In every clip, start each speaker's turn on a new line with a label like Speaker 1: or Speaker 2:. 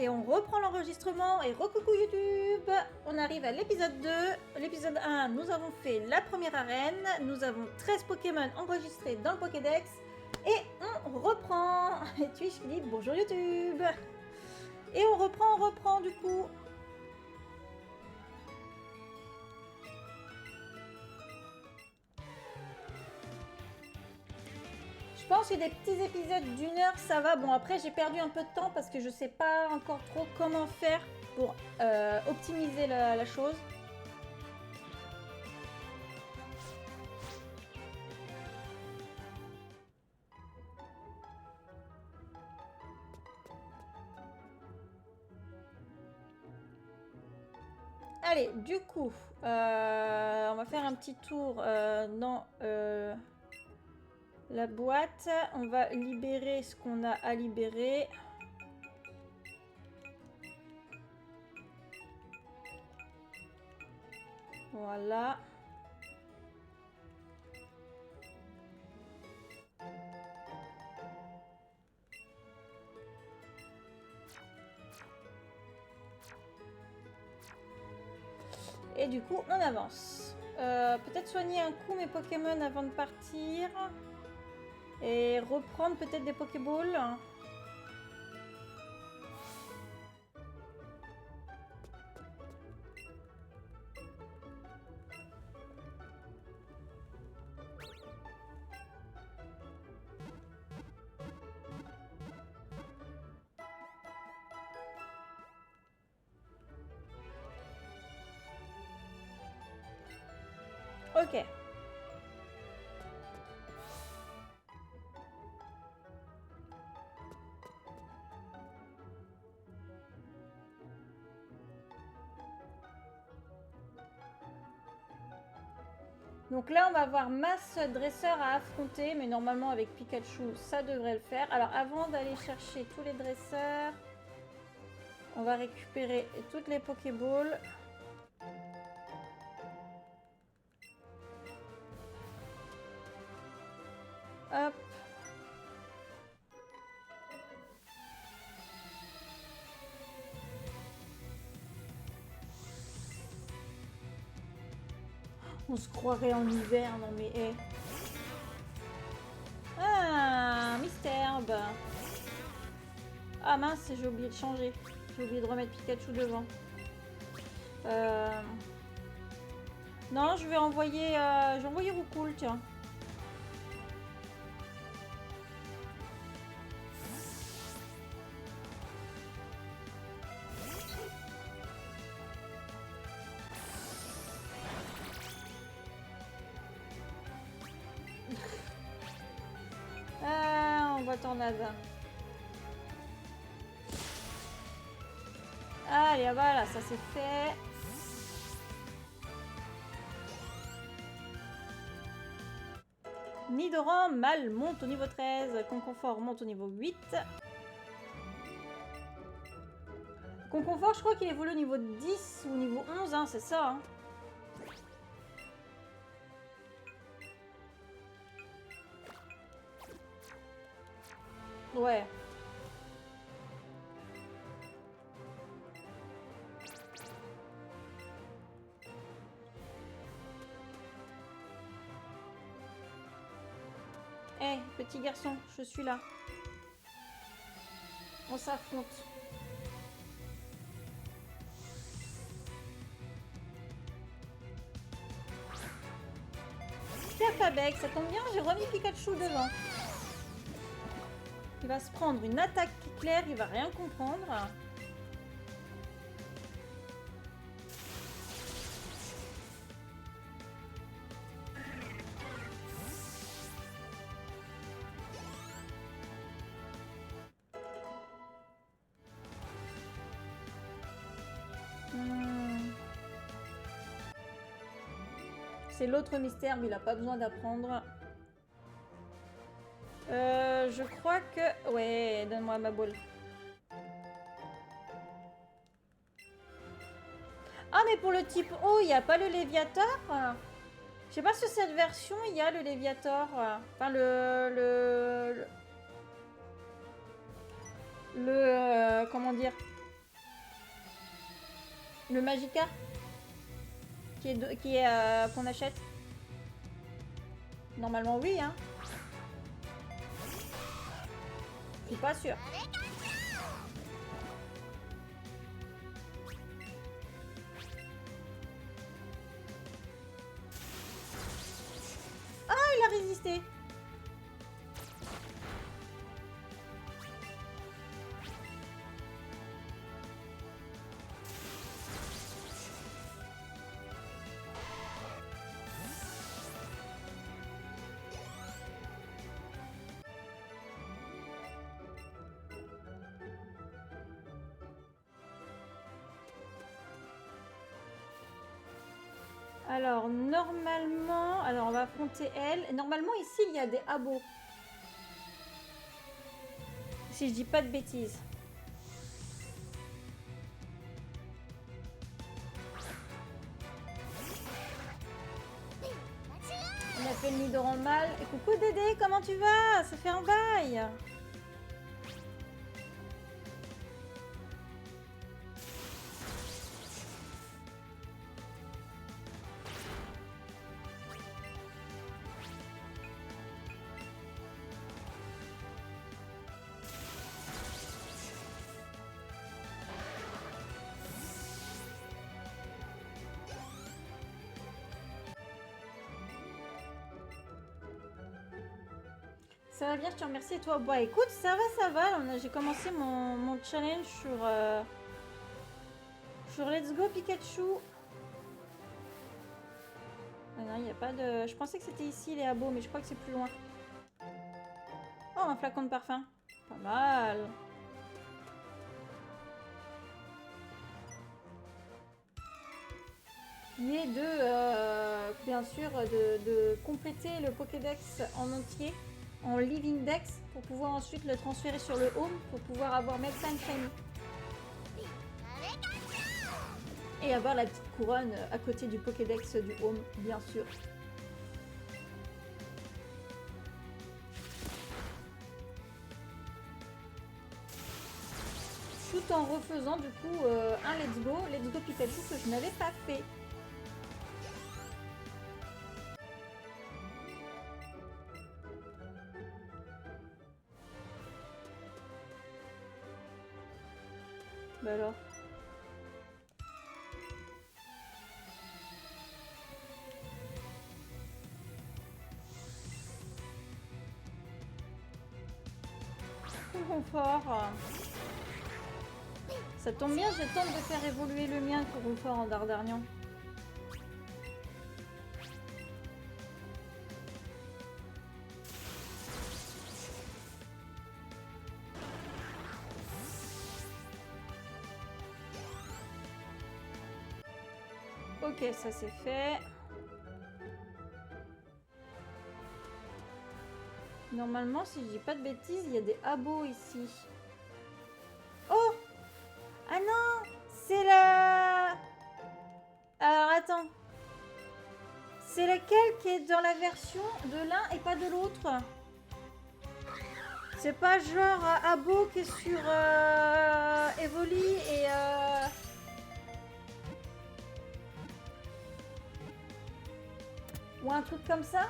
Speaker 1: Et on reprend l'enregistrement et recoucou YouTube. On arrive à l'épisode 2. L'épisode 1, nous avons fait la première arène. Nous avons 13 Pokémon enregistrés dans le Pokédex. Et on reprend. Et Twitch Philippe, bonjour YouTube. Et on reprend du coup. Je pense que des petits épisodes d'une heure, ça va. Bon, après, j'ai perdu un peu de temps parce que je sais pas encore trop comment faire pour optimiser la chose. Allez, du coup, on va faire un petit tour dans la boîte. On va libérer ce qu'on a à libérer. Voilà. Et du coup, on avance. Peut-être soigner un coup mes Pokémon avant de partir. Et reprendre peut-être des Pokéballs. Ok. Donc là, on va avoir masse dresseurs à affronter, mais normalement avec Pikachu, ça devrait le faire. Alors avant d'aller chercher tous les dresseurs, on va récupérer toutes les Pokéballs. Hop. On se croirait en hiver, non mais hé. Ah, Misterbe. Ah mince, j'ai oublié de changer. J'ai oublié de remettre Pikachu devant. Non, je vais envoyer Roucoule, tiens. Ah, on voit Tornade. Allez, voilà, ça c'est fait. Nidoran, Mal monte au niveau 13. Conconfort monte au niveau 8. Conconfort, je crois qu'il évolue au niveau 10 ou au niveau 11, hein, c'est ça. Hein. Ouais. Hé, hey, petit garçon, je suis là. On s'affronte. Scarfabec, ça tombe bien, j'ai remis Pikachu devant. Il va se prendre une attaque claire, il va rien comprendre. C'est l'autre mystère, mais il n'a pas besoin d'apprendre. Je crois que... Ouais, donne-moi ma boule. Ah, mais pour le type eau, il n'y a pas le Léviator. Je sais pas si cette version, il y a le Léviator. Enfin, comment dire? Le Magica qu'on achète. Normalement oui hein. Je suis pas sûre. Ah il a résisté. Alors, normalement... Alors, on va affronter elle. Normalement, ici, il y a des abos. Si je dis pas de bêtises. On a fait le nid en mal. Et coucou Dédé, comment tu vas? Ça fait un bail. Ça va bien, je te remercie. Et toi? Bah écoute, ça va. J'ai commencé mon challenge sur Let's Go Pikachu. Ah non, il n'y a pas de... Je pensais que c'était ici les abos, mais je crois que c'est plus loin. Oh, un flacon de parfum. Pas mal. Il est bien sûr, de compléter le Pokédex en entier, en Living Dex, pour pouvoir ensuite le transférer sur le Home, pour pouvoir avoir Meltan Shiny. Et avoir la petite couronne à côté du Pokédex du Home, bien sûr. Tout en refaisant du coup un Let's Go Pikachu que je n'avais pas fait. Bah alors. Confort. Ça tombe bien, je tente de faire évoluer le mien pour confort en Dardarnian. Ok, ça c'est fait. Normalement, si je dis pas de bêtises, il y a des abos ici. Oh! Ah non! C'est la... Alors attends. C'est laquelle qui est dans la version de l'un et pas de l'autre? C'est pas genre abo qui est sur Evoli et... Ou un truc comme ça?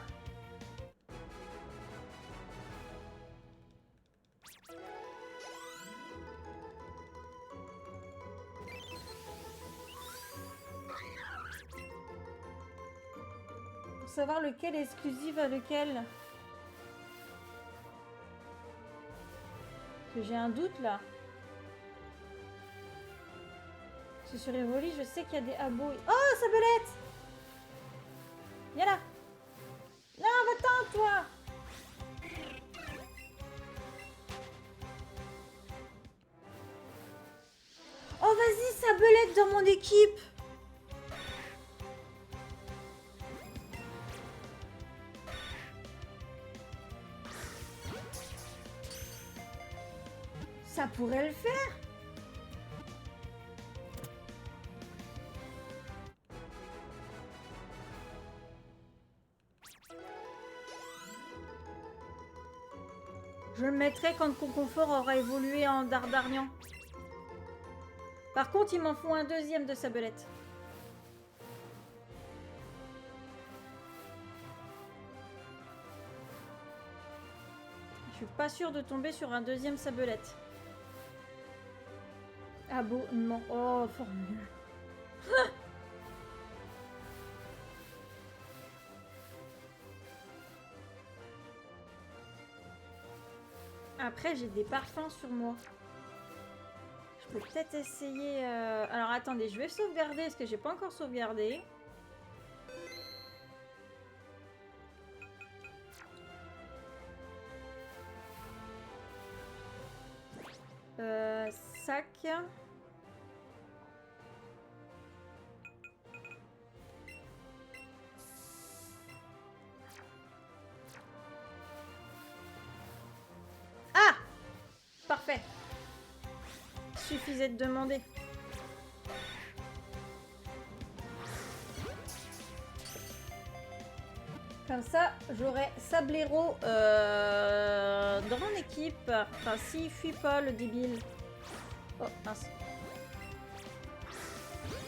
Speaker 1: Pour savoir lequel est exclusif à lequel. Parce que j'ai un doute là. Parce que sur Evoli, je sais qu'il y a des abos. Oh, Sabelette! Viens là! Non, va-t'en, toi! Oh, vas-y, Sabelette dans mon équipe! Ça pourrait le faire. Je le mettrai quand Conconfort aura évolué en Dardarnian. Par contre, il m'en faut un deuxième de sabelette. Je suis pas sûre de tomber sur un deuxième sabelette. Abonnement. Oh, formule. Après, j'ai des parfums sur moi. Je peux peut-être essayer... Alors, attendez, je vais sauvegarder parce que j'ai pas encore sauvegardé. Sac. Ah! Parfait. Suffisait de demander. Comme ça, j'aurai Sablero dans mon équipe. Enfin, s'il fuit pas, le débile. Oh, mince.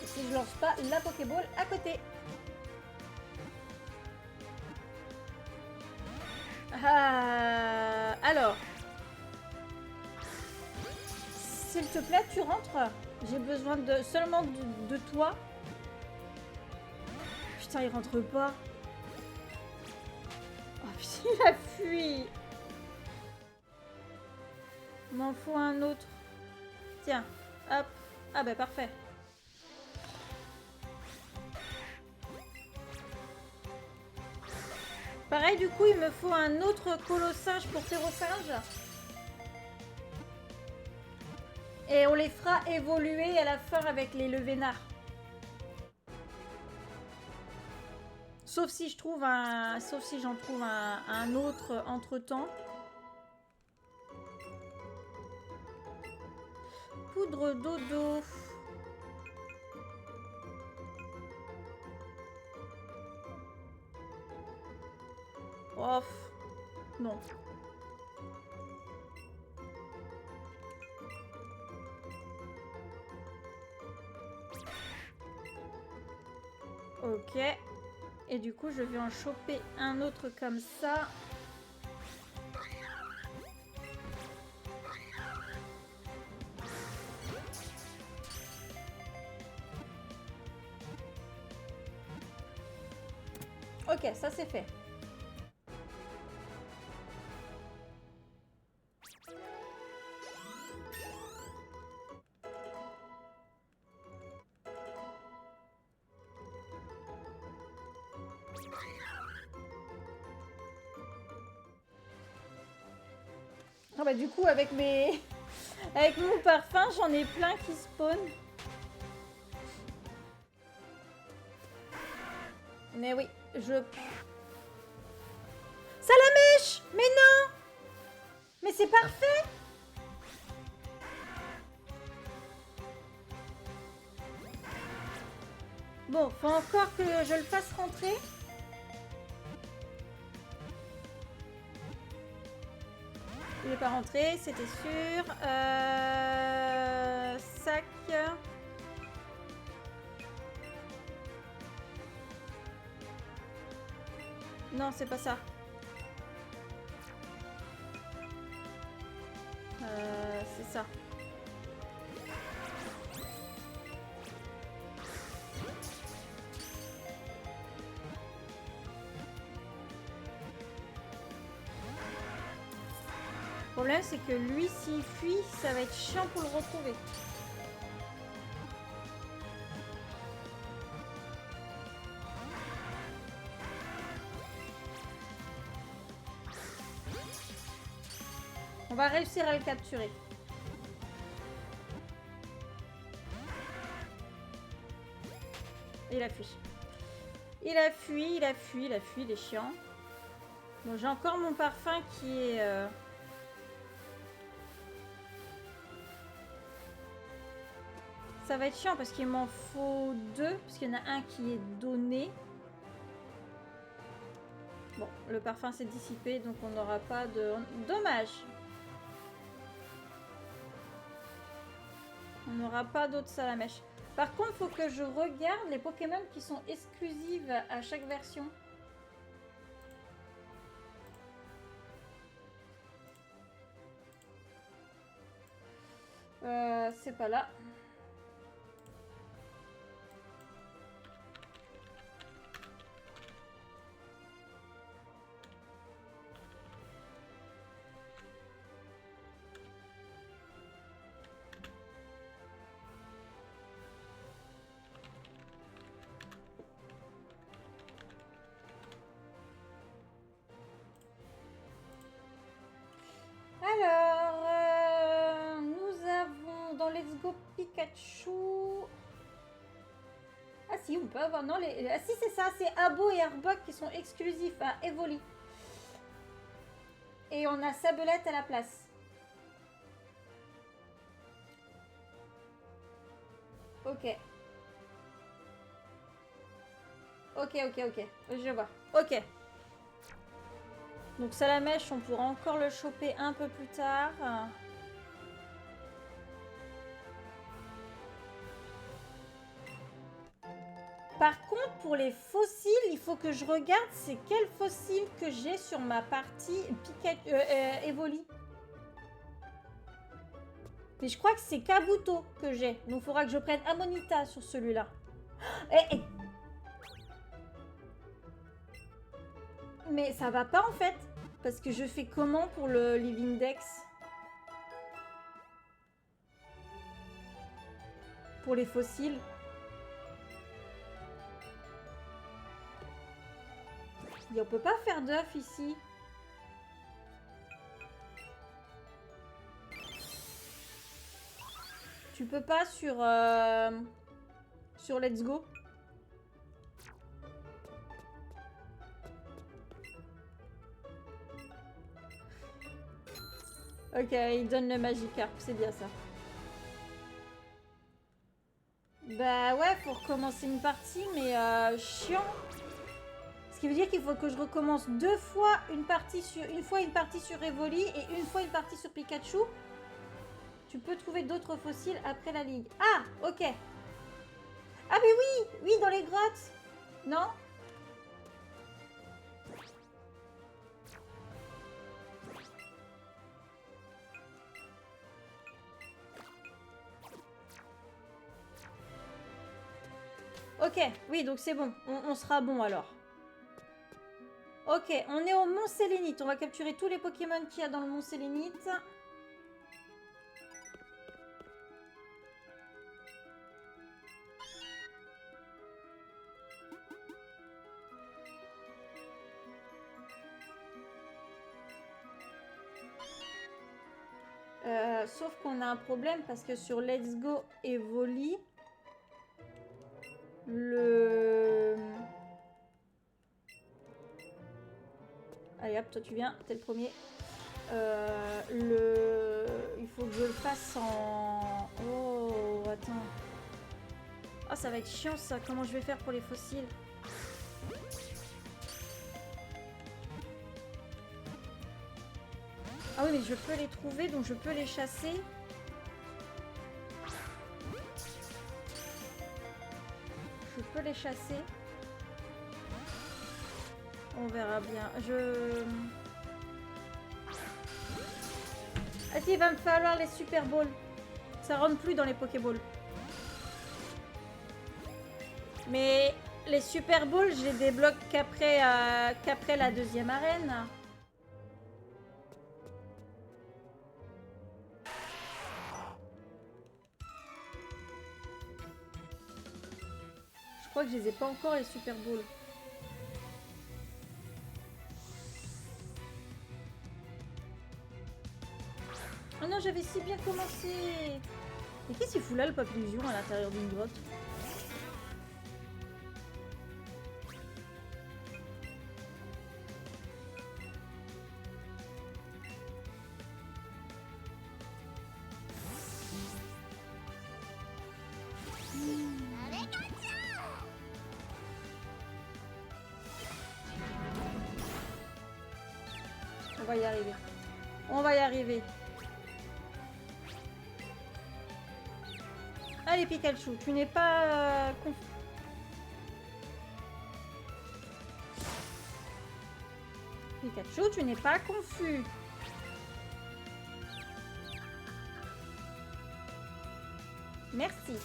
Speaker 1: Si je lance pas la Pokéball à côté. Alors. S'il te plaît, tu rentres. J'ai besoin seulement de toi. Putain, il rentre pas. Oh putain, il a fui. M'en faut un autre. Tiens, hop. Ah bah parfait. Pareil, du coup, il me faut un autre colossinge pour Ferrosinge. Et on les fera évoluer à la fin avec les Levénards. Sauf si je trouve un... Sauf si j'en trouve un autre entre-temps. Poudre dodo. Off. Non. Ok. Et du coup, je vais en choper un autre comme ça. Ok, ça c'est fait. Ah bah du coup avec mes... avec mon parfum, j'en ai plein qui spawnent. Mais oui, je... Salamèche! Mais non! Mais c'est parfait! Bon, faut encore que je le fasse rentrer. Il n'est pas rentré, c'était sûr. Sac. Non, c'est pas ça. C'est ça. Le problème, c'est que lui, s'il fuit, ça va être chiant pour le retrouver. On va réussir à le capturer. Il a fui. Il a fui, il a fui, il a fui, il est chiant. Bon, j'ai encore mon parfum qui est... Ça va être chiant parce qu'il m'en faut deux. Parce qu'il y en a un qui est donné. Bon, le parfum s'est dissipé, donc on n'aura pas de... Dommage. On n'aura pas d'autres salamèches. Par contre, il faut que je regarde les Pokémon qui sont exclusives à chaque version. C'est pas là. Alors, nous avons dans Let's Go Pikachu. Ah si, on peut avoir. Non, ah si, c'est ça, c'est Abo et Arbok qui sont exclusifs à Evoli. Et on a Sablette à la place. Ok. Ok. Je vois. Ok. Donc Salamèche, on pourra encore le choper un peu plus tard. Par contre, pour les fossiles, il faut que je regarde c'est quel fossile que j'ai sur ma partie Evoli. Mais je crois que c'est Kabuto que j'ai. Donc il faudra que je prenne Amonita sur celui-là. Mais ça va pas en fait. Parce que je fais comment pour le Living Dex? Pour les fossiles. Et on peut pas faire d'œuf ici. Tu peux pas sur Let's Go. Ok, il donne le Magikarp, c'est bien ça. Bah ouais, faut recommencer une partie, mais chiant. Ce qui veut dire qu'il faut que je recommence deux fois une partie sur Evoli et une fois une partie sur Pikachu. Tu peux trouver d'autres fossiles après la ligue. Ah, ok. Ah mais oui, dans les grottes. Non? Ok, oui, donc c'est bon. On sera bon alors. Ok, on est au Mont Sélénite. On va capturer tous les Pokémon qu'il y a dans le Mont Sélénite. Sauf qu'on a un problème parce que sur Let's Go Evoli, Allez hop, toi tu viens, t'es le premier. Il faut que je le fasse en... Oh, attends. Oh, ça va être chiant ça. Comment je vais faire pour les fossiles? Ah oui, mais je peux les trouver, donc je peux les chasser. Je peux les chasser. On verra bien. Ah si, il va me falloir les Super Balls. Ça rentre plus dans les Pokéballs. Mais les Super Balls, je les débloque qu'après la deuxième arène. Je crois que je les ai pas encore, les Super Balls. Oh non, j'avais si bien commencé. Mais qu'est-ce qu'il fout là, le Papillusion, à l'intérieur d'une grotte? On va y arriver. On va y arriver. Allez Pikachu, tu n'es pas confus. Pikachu, tu n'es pas confus. Merci.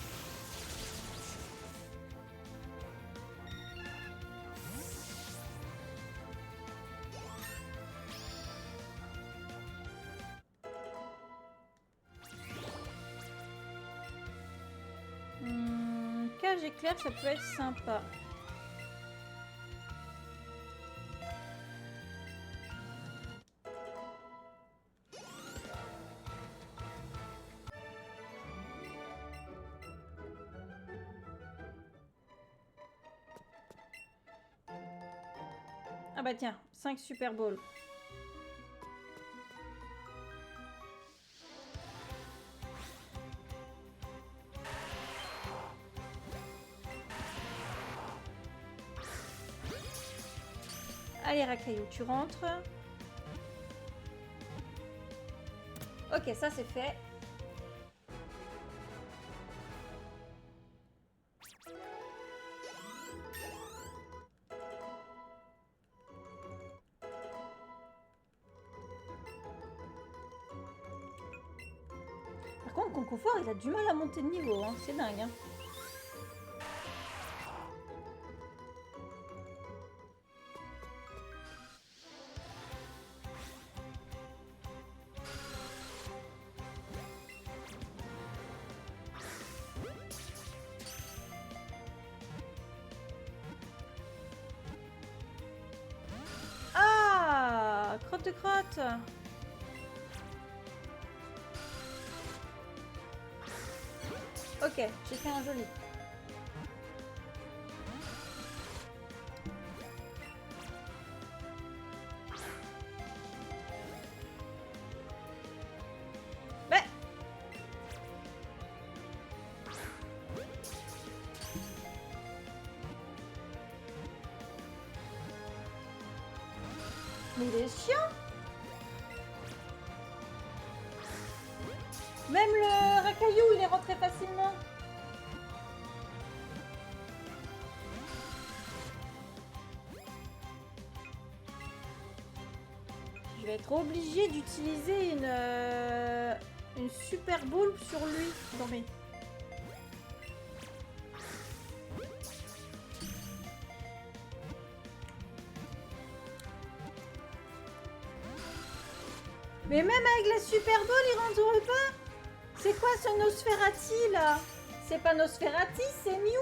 Speaker 1: Cage éclair, ça peut être sympa. Ah bah tiens, 5 Super Balls. Allez Racaillou, tu rentres. Ok, ça c'est fait. Par contre, Concoffort, il a du mal à monter de niveau, hein. C'est dingue. Hein. Ah, crotte de crotte. Ok, j'ai fait un joli. Mais il est chiant. Même le Racaillou, il est rentré facilement. Je vais être obligée d'utiliser une super boule sur lui. Non mais... Mais même avec la super bowl, il rentre pas. C'est quoi ce Nosferati là? C'est pas Nosferati, c'est Mew.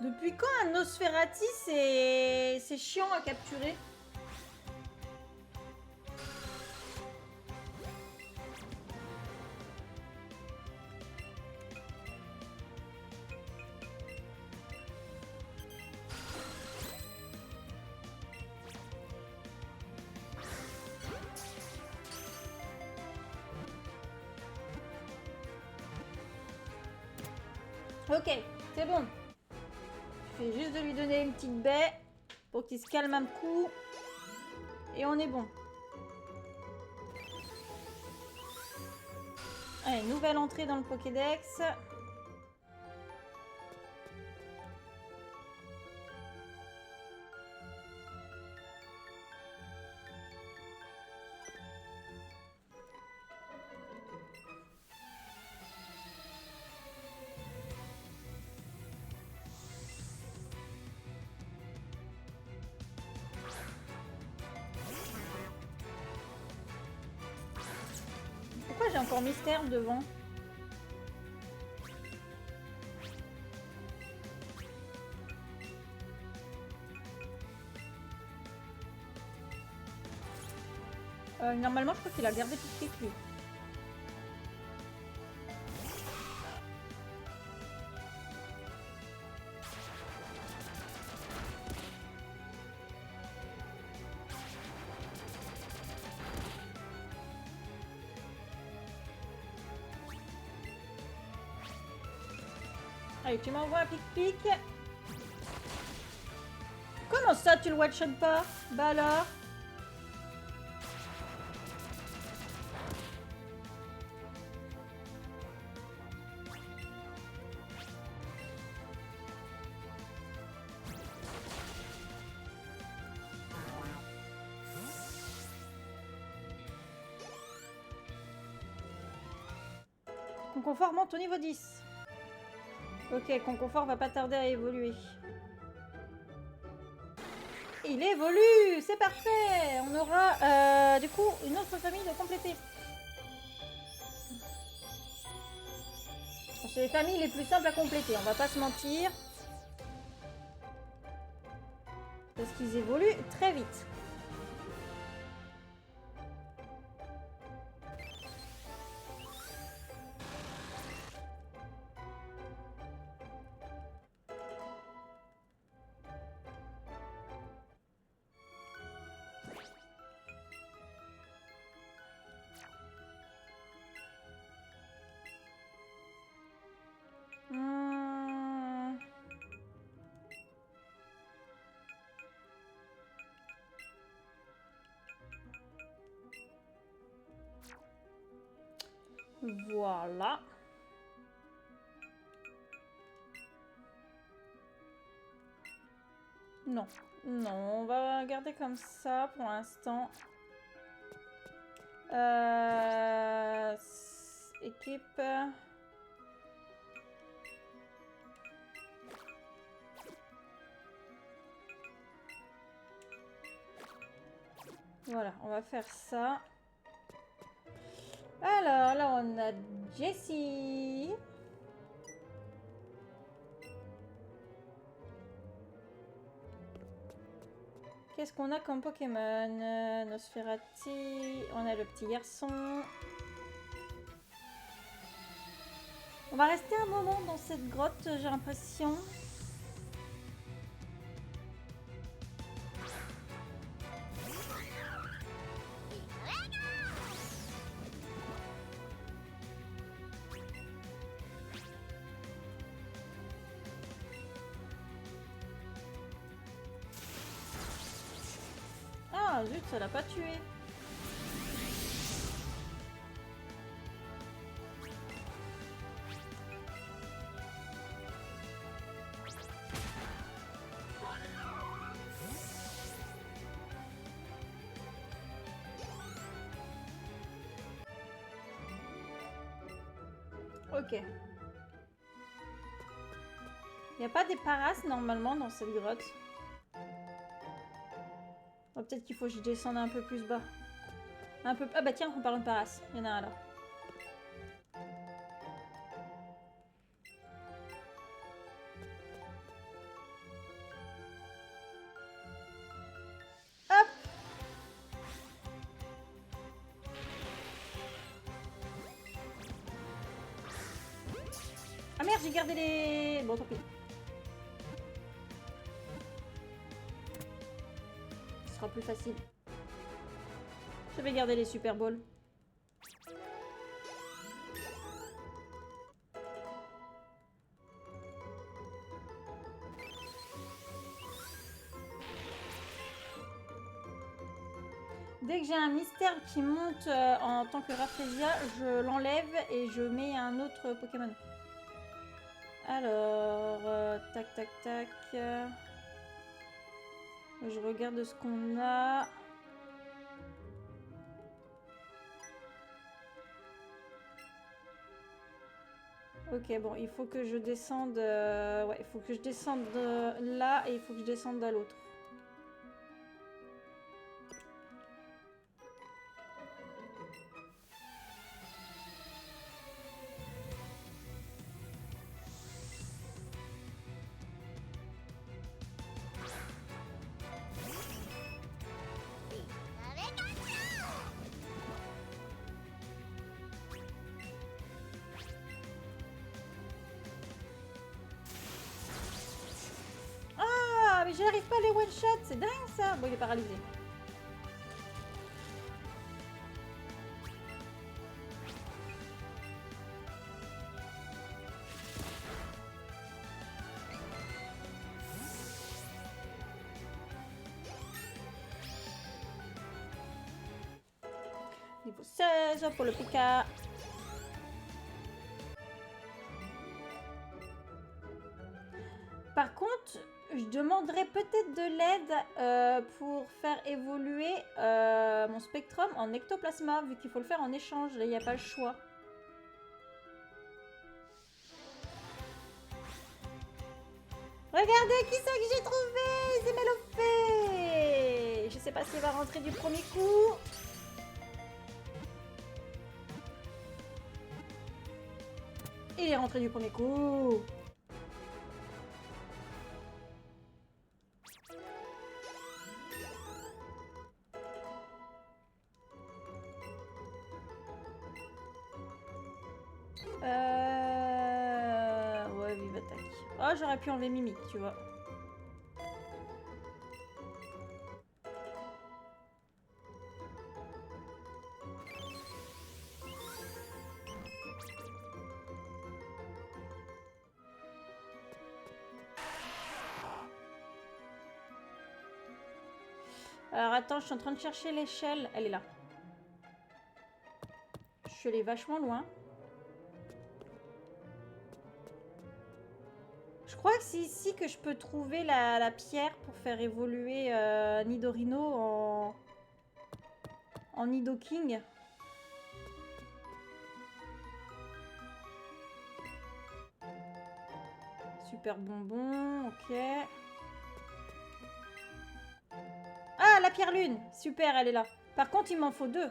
Speaker 1: Depuis quand un Nosferati c'est chiant à capturer? Ok, c'est bon. Je fais juste de lui donner une petite baie pour qu'il se calme un coup. Et on est bon. Allez, nouvelle entrée dans le Pokédex. Pourquoi j'ai encore mystère devant? Normalement, je crois qu'il a gardé tout ce lui. Allez, tu m'envoies un pic-pic. Comment ça, tu le one-shot pas? Bah alors? Conconfort monte au niveau 10. Ok, Conconfort va pas tarder à évoluer. Il évolue, c'est parfait. On aura du coup une autre famille de compléter. C'est les familles les plus simples à compléter, on va pas se mentir. Parce qu'ils évoluent très vite. Voilà. Non, non, on va garder comme ça pour l'instant. Équipe. Voilà, on va faire ça. Alors, là, on a Jessie. Qu'est-ce qu'on a comme Pokémon? Nosferati. On a le petit garçon. On va rester un moment dans cette grotte, j'ai l'impression. Ah zut, ça l'a pas tué. Ok. Il n'y a pas des paras normalement dans cette grotte. Oh, peut-être qu'il faut que je descende un peu plus bas. Un peu... Ah bah tiens, en parlant de paras, il y en a un là. Hop! Ah merde, j'ai gardé les... Bon, tant pis. Ce sera plus facile. Je vais garder les Super Balls. Dès que j'ai un mystère qui monte en tant que Rafflesia, je l'enlève et je mets un autre Pokémon. Alors, tac, tac, tac. Je regarde ce qu'on a. Ok, bon, il faut que je descende... ouais, il faut que je descende là et il faut que je descende à l'autre. Ah, mais j'arrive pas à les one-shot, c'est dingue ça. Bon, il est paralysé. 16 pour le Pika. Par contre, je demanderais peut-être de l'aide pour faire évoluer mon Spectrum en ectoplasma, vu qu'il faut le faire en échange. Là, il n'y a pas le choix. Regardez qui c'est que j'ai trouvé! C'est Melofée! Je sais pas s'il va rentrer du premier coup. Il est rentré du premier coup. Ouais, vive attaque. Oh, j'aurais pu enlever Mimic, tu vois. Alors attends, je suis en train de chercher l'échelle. Elle est là. Je suis allée vachement loin. Je crois que c'est ici que je peux trouver la pierre pour faire évoluer Nidorino en Nidoking. Super bonbon, ok. Ah, la pierre lune. Super, elle est là. Par contre, il m'en faut 2.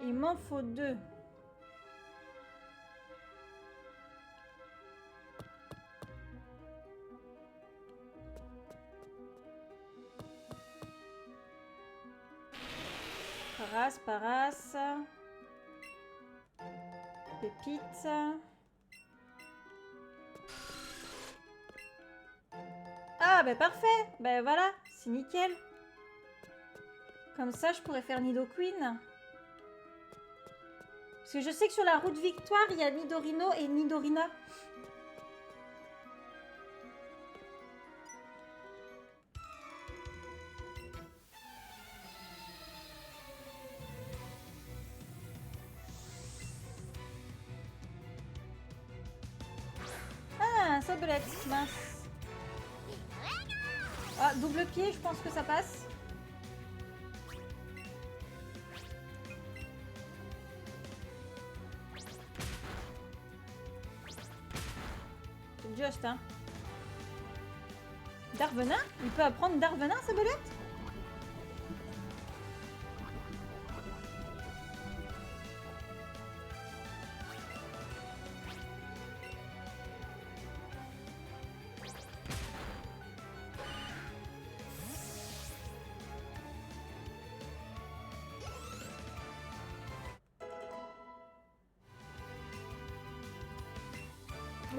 Speaker 1: Il m'en faut 2. Paras. Pépite. Ah, bah parfait. Bah voilà, c'est nickel. Comme ça, je pourrais faire Nidoqueen. Parce que je sais que sur la route Victoire, il y a Nidorino et Nidorina. Ah, sabelette, mince. Ah, double pied, je pense que ça passe. C'est juste, hein. Darvenin? Il peut apprendre Darvenin, sabelette?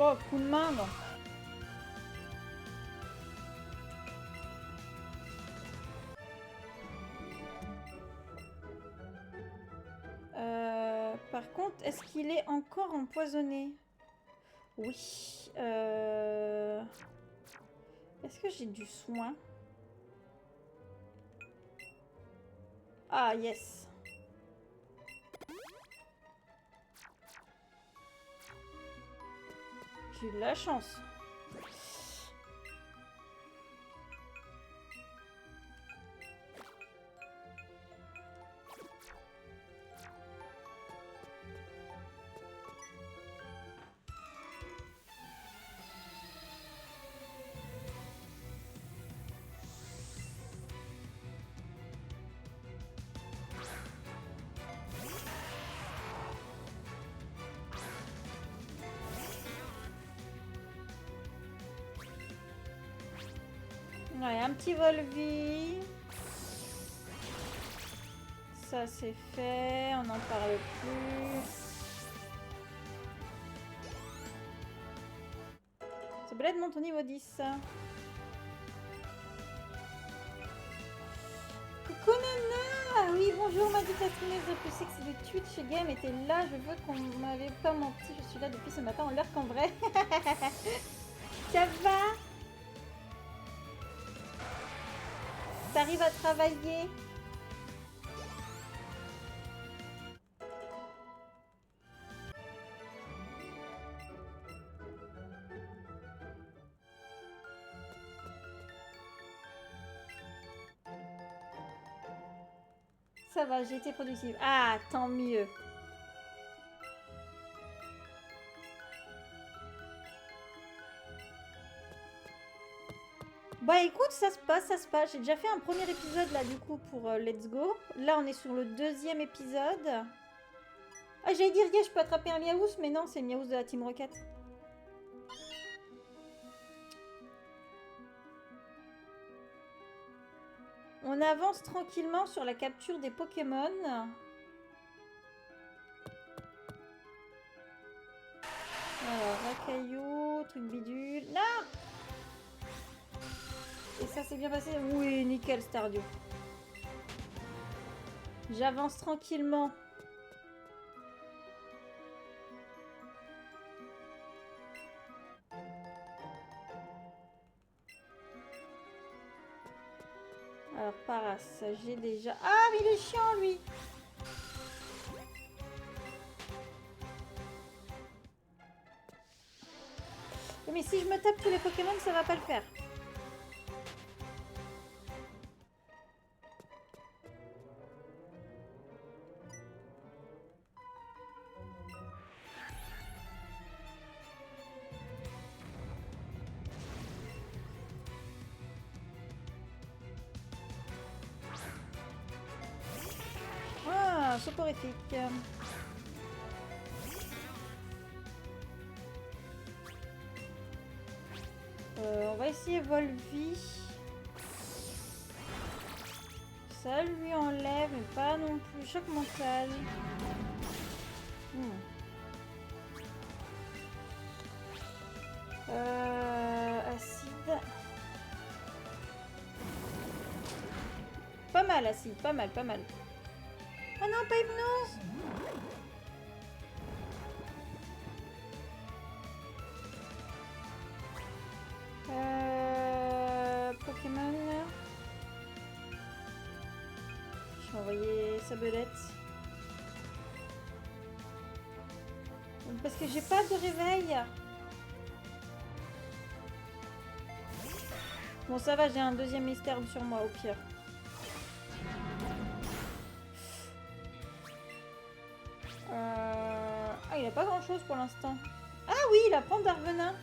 Speaker 1: Oh, coup de main, non. Par contre, est-ce qu'il est encore empoisonné? Oui. Est-ce que j'ai du soin? Ah, yes. J'ai eu de la chance. Ouais, un petit Volvi. Ça c'est fait, on n'en parle plus. Sabelette monte au niveau 10. Coucou Nana. Oui, bonjour, m'a dit ta streameuse plus sexy de Twitch Game était là. Je veux qu'on m'avait pas menti. Je suis là depuis ce matin en l'air qu'en vrai. Ça va? T'arrives à travailler? Ça va, j'ai été productive. Ah, tant mieux. Bah écoute, ça se passe, ça se passe. J'ai déjà fait un premier épisode là du coup pour Let's Go. Là on est sur le deuxième épisode. Ah j'allais dire, yeah, je peux attraper un Miaous, mais non, c'est le Miaous de la Team Rocket. On avance tranquillement sur la capture des Pokémon. Alors, racaillou, truc bidule. Non! Et ça s'est bien passé? Oui, nickel, Stardio. J'avance tranquillement. Alors, Paras, j'ai déjà... Ah, mais il est chiant, lui! Mais si je me tape tous les Pokémon, ça va pas le faire. Ah, soporifique. On va essayer Volvi. Ça lui enlève, mais pas non plus. Choc mental. Acide. Pas mal, acide. Pas mal, pas mal. Ah non, pas hypnose. Pokémon. Je vais envoyer Sabelette. Parce que j'ai pas de réveil. Bon, ça va, j'ai un deuxième mystère sur moi au pire. Ah, il a pas grand chose pour l'instant. Ah oui, il apprend Darvenin.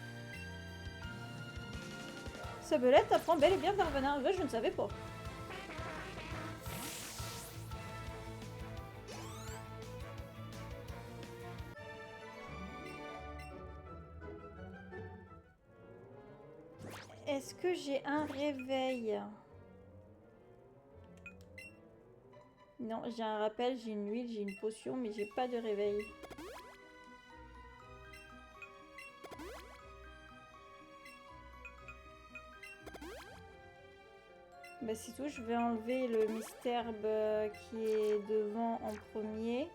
Speaker 1: Sabelette apprend bel et bien Darvenin. Je ne savais pas. Est-ce que j'ai un réveil? Non, j'ai un rappel, j'ai une huile, j'ai une potion, mais j'ai pas de réveil. Bah c'est tout, je vais enlever le Mystherbe qui est devant en premier.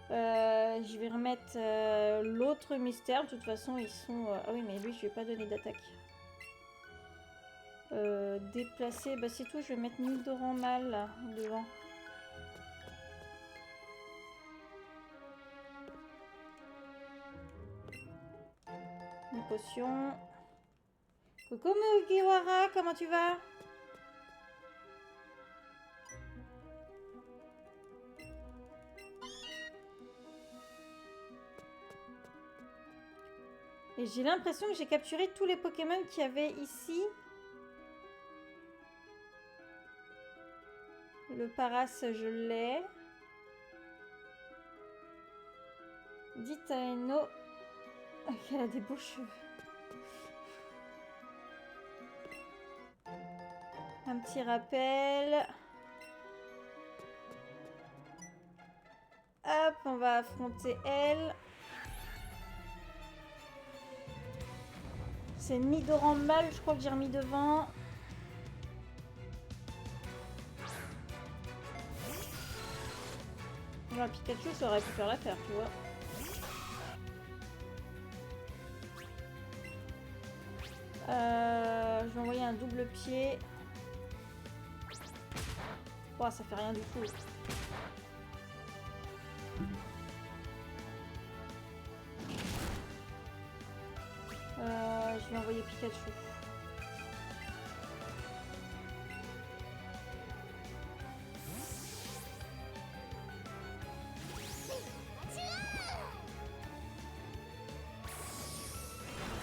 Speaker 1: Je vais remettre l'autre Mystherbe, de toute façon ils sont... Ah oui, mais lui je vais pas donner d'attaque. Déplacer, bah c'est tout, je vais mettre Nidoran mal là, devant. Une potion. Coucou Mugiwara, comment tu vas? Et j'ai l'impression que j'ai capturé tous les Pokémon qu'il y avait ici. Le Paras, je l'ai. Ditaeno. Elle a des beaux cheveux. Un petit rappel. on va affronter elle. C'est Nidoran mâle, je crois que j'ai remis devant. Ouais, Pikachu, ça aurait pu faire l'affaire, tu vois. Je vais envoyer un double pied. Oh, ça fait rien du tout. Je vais envoyer Pikachu.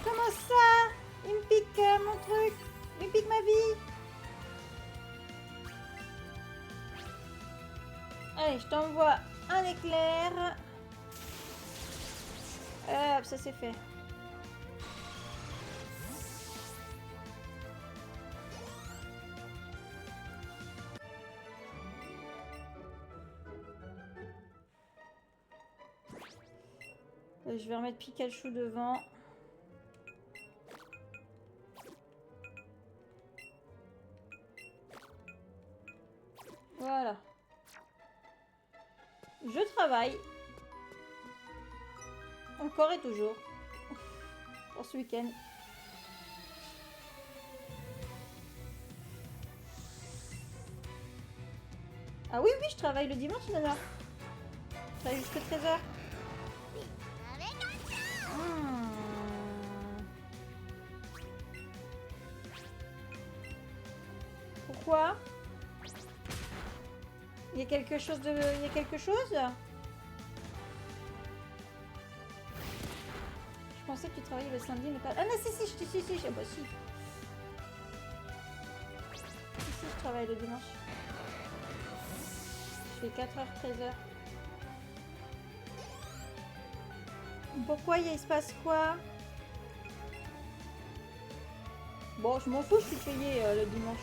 Speaker 1: Comment ça? Il me pique mon truc. Il me pique ma vie. Allez, je t'envoie un éclair. Hop, ça c'est fait. Je vais remettre Pikachu devant. Voilà. Je travaille. Encore et toujours. Pour ce week-end. Ah oui, oui, je travaille le dimanche, Nana. Je travaille jusqu'à 13h. Pourquoi? Il y a quelque chose de... Il y a quelque chose? Je pensais que tu travaillais le samedi, mais pas... Ah non, si, ah bah si. Si, je travaille le dimanche. Je fais 4h, 13h. Pourquoi il se passe quoi? Bon, je m'en fous, je suis payée le dimanche.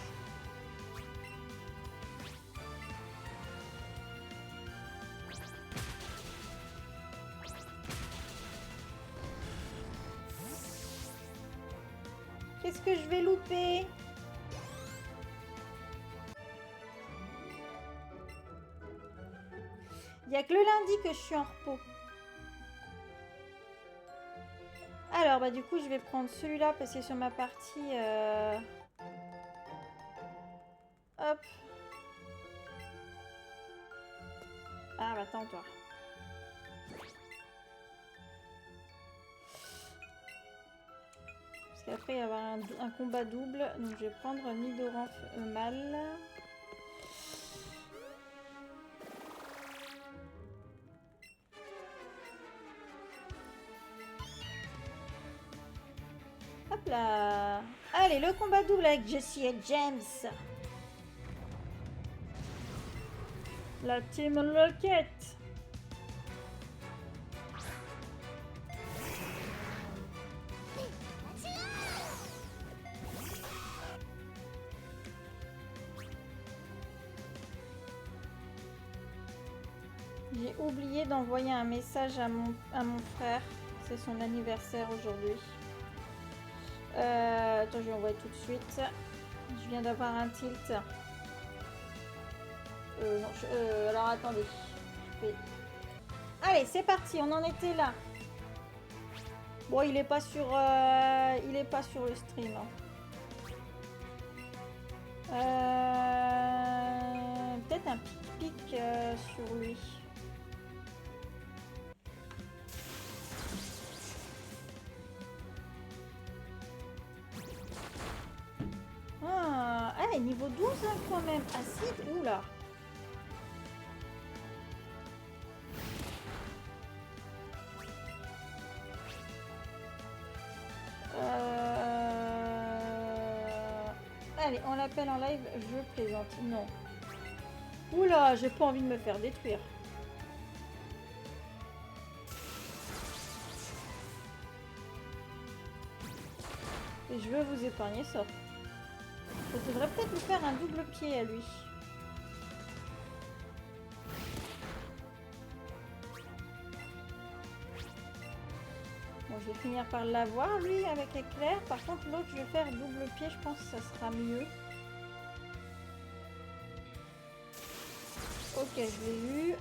Speaker 1: Qu'est-ce que je vais louper? Il n'y a que le lundi que je suis en repos. Alors, bah du coup, je vais prendre celui-là parce que sur ma partie... Hop. Ah, bah attends, toi. Parce qu'après, il va y avoir un combat double. Donc, je vais prendre Nidoran mâle. Hop là. Allez, le combat double avec Jessie et James. La Team Rocket. J'ai oublié d'envoyer un message à mon frère. C'est son anniversaire aujourd'hui. Attends, je vais envoyer tout de suite. Je viens d'avoir un tilt. Non, alors attendez. Allez, c'est parti. On en était là. Bon, il est pas sur le stream. Peut-être un pic sur lui. Ah, niveau 12 hein, quand même. Acide, oula. Allez, on l'appelle en live, je plaisante. Non. Oula, j'ai pas envie de me faire détruire. Et je veux vous épargner ça. Je devrais peut-être lui faire un double pied à lui. vais finir par l'avoir, lui, avec éclair. Par contre, l'autre, je vais faire double pied. Je pense que ça sera mieux. Ok, je l'ai eu.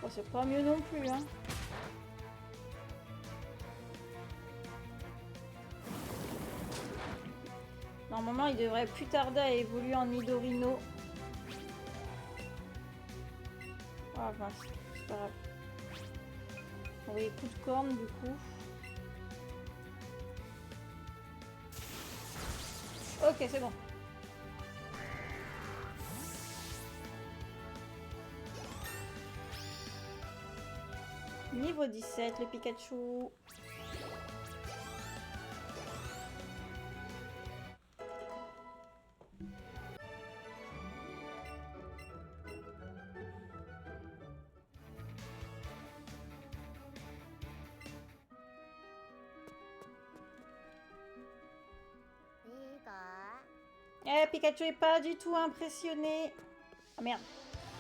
Speaker 1: Oh, c'est pas mieux non plus, hein. Normalement, il devrait plus tarder à évoluer en Nidorino. Ah mince, c'est pas grave. On va les coups de corne du coup. Ok, c'est bon. Niveau 17, le Pikachu. Eh, Pikachu est pas du tout impressionné. Oh merde.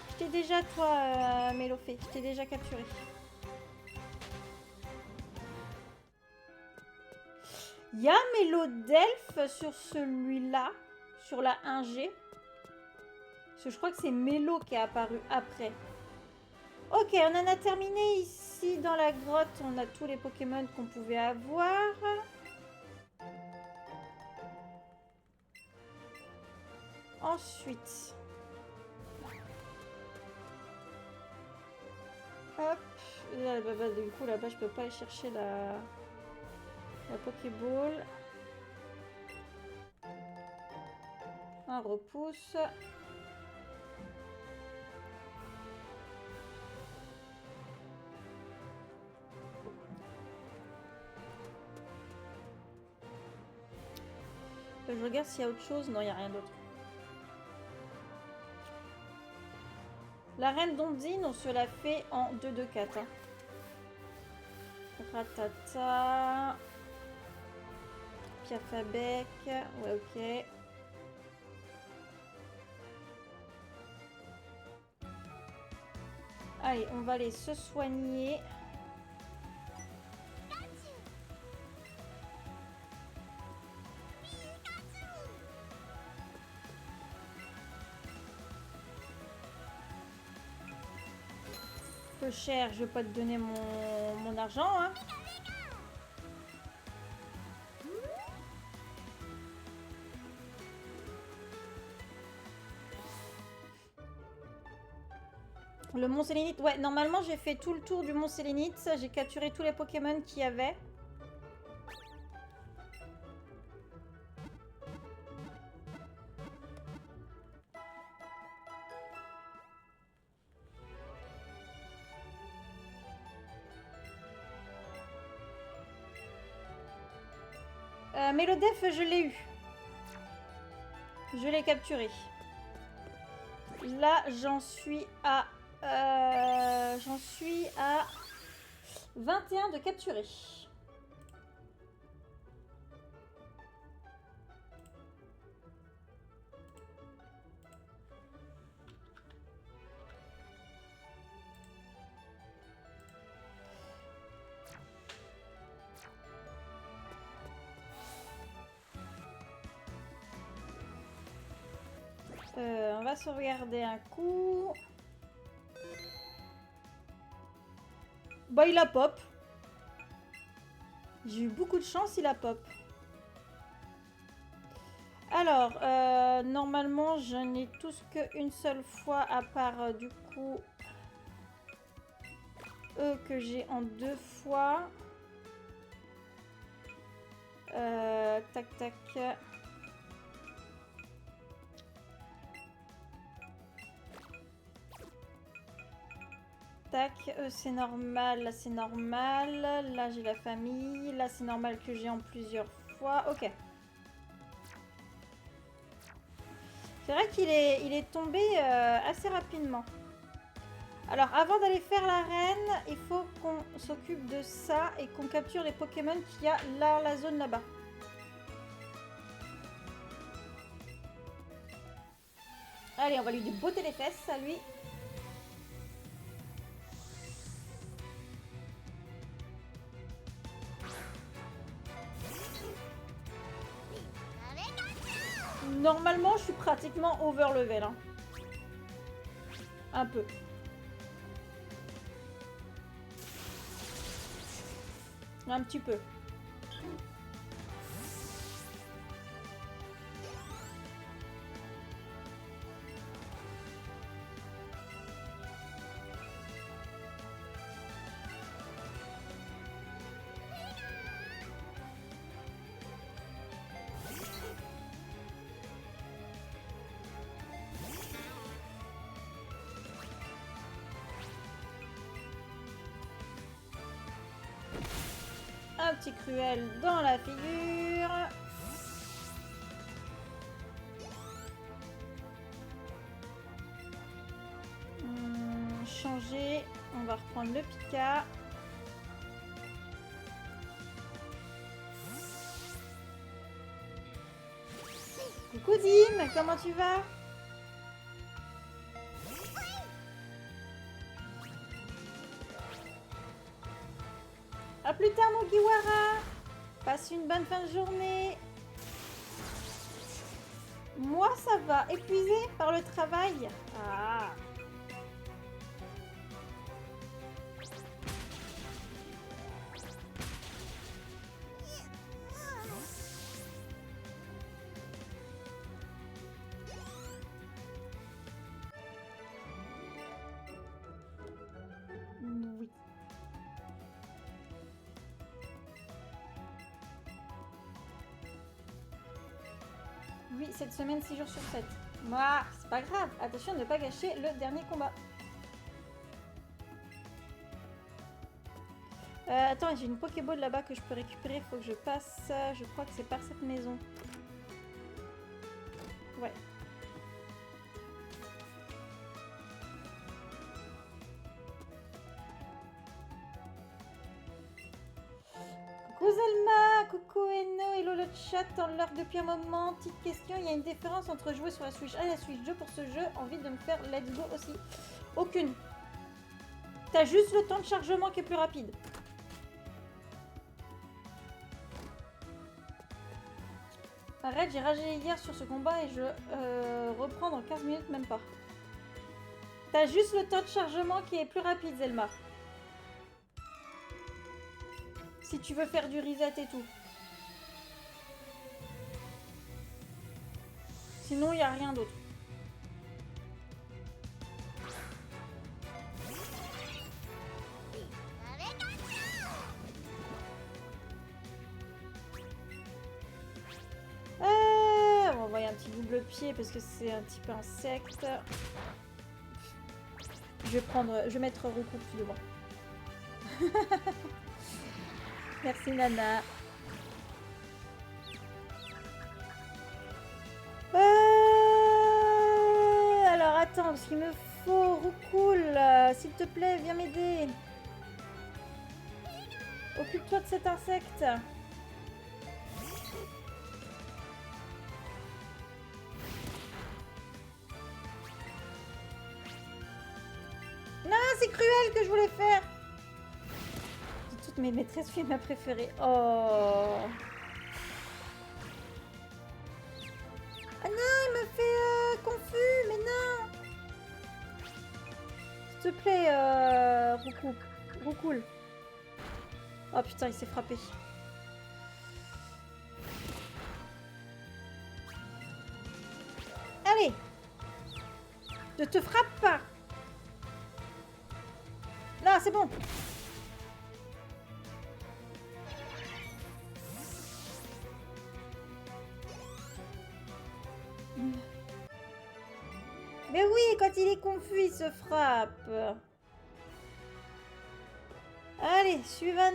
Speaker 1: Je t'ai déjà, toi, Mélofée. Je t'ai déjà capturé. Il y a Mélo-Delph sur celui-là. Sur la 1G. Parce que je crois que c'est Mélo qui est apparu après. Ok, on en a terminé ici dans la grotte. On a tous les Pokémon qu'on pouvait avoir. Ensuite, hop, là, du coup là-bas je peux pas aller chercher la Pokéball. Un repousse. Je regarde s'il y a autre chose. Non, il n'y a rien d'autre. La reine d'Ondine, on se la fait en 2-2-4. Hein. Ratata. Piafabec. Ouais, ok. Allez, on va aller se soigner. Peu cher, je vais pas te donner mon argent, hein. Le Mont Sélénite, ouais, normalement j'ai fait tout le tour du Mont Sélénite. J'ai capturé tous les Pokémon qu'il y avait. Mélodef, je l'ai eu. Je l'ai capturé. Là, j'en suis à 21 de capturer. On va sauvegarder un coup. Bah, il a pop. J'ai eu beaucoup de chance, il a pop. Alors, normalement, je n'ai tous qu'une seule fois, à part du coup eux que j'ai en 2 fois. Tac, tac. Tac, c'est normal, là c'est normal. Là j'ai la famille. Là c'est normal que j'ai en plusieurs fois. Ok. C'est vrai qu'il est tombé assez rapidement. Alors avant d'aller faire l'arène, il faut qu'on s'occupe de ça et qu'on capture les Pokémon qu'il y a là, la zone là-bas. Allez, on va lui débotter les fesses à lui. Normalement, je suis pratiquement over level. Hein. Un peu. Un petit peu. Un petit cruel dans la figure. Changer. On va reprendre le Pika. Coucou Dim, comment tu vas? A plus tard Mugiwara. Passe une bonne fin de journée. Moi ça va, épuisé par le travail. Ah. Oui. Oui, cette semaine 6 jours sur 7. Moi, c'est pas grave. Attention de ne pas gâcher le dernier combat. Attends, j'ai une Pokéball là-bas que je peux récupérer. Faut que je passe. Je crois que c'est par cette maison. Ouais. Coucou Zelma, coucou Eno, hello le chat, en lurk depuis un moment. Petite question, il y a une différence entre jouer sur la Switch 1 et la Switch 2 pour ce jeu. Envie de me faire Let's Go aussi? Aucune. T'as juste le temps de chargement qui est plus rapide. Arrête, j'ai ragé hier sur ce combat et je reprends dans 15 minutes, même pas. T'as juste le temps de chargement qui est plus rapide, Zelma. Si tu veux faire du reset et tout. Sinon, il n'y a rien d'autre. On va envoyer un petit double pied parce que c'est un type insecte. Je vais mettre Roku devant. Merci Nana. Alors attends, parce qu'il me faut Roucoule. S'il te plaît, viens m'aider. Occupe-toi de cet insecte. Non, c'est cruel que je voulais faire. De toutes mes maîtresses, c'est ma préférée. Oh. Ah non, il me fait confus, mais non. S'il te plaît, Roucoule. Oh putain, il s'est frappé. Allez. Ne te frappe pas. Là, c'est bon. Mais oui, quand il est confus, il se frappe. Allez, suivante.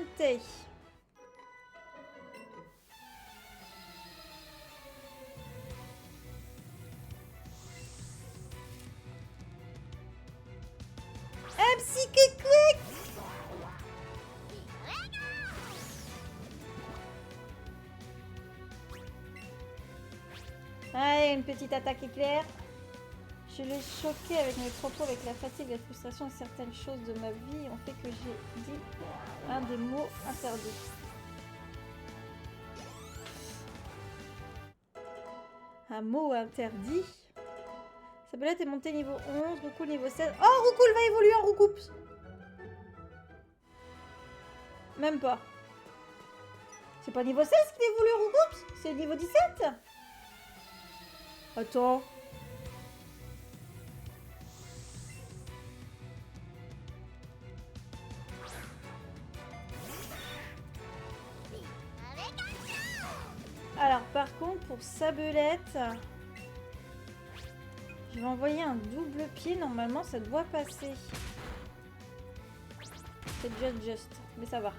Speaker 1: Un psychique. Allez, une petite attaque éclair. Je l'ai choqué avec mes propos, avec la fatigue, la frustration et certaines choses de ma vie ont fait que j'ai dit un des mots interdits. Un mot interdit. Sabelette est montée niveau 11, Roucoule niveau 16. Oh, Roucoule va évoluer en Roucoups. Même pas. C'est pas niveau 16 qu'il évolue en Roucoups, c'est niveau 17. Attends. Alors, par contre, pour Sabelette, je vais envoyer un double pied. Normalement, ça doit passer. C'est just, mais ça va.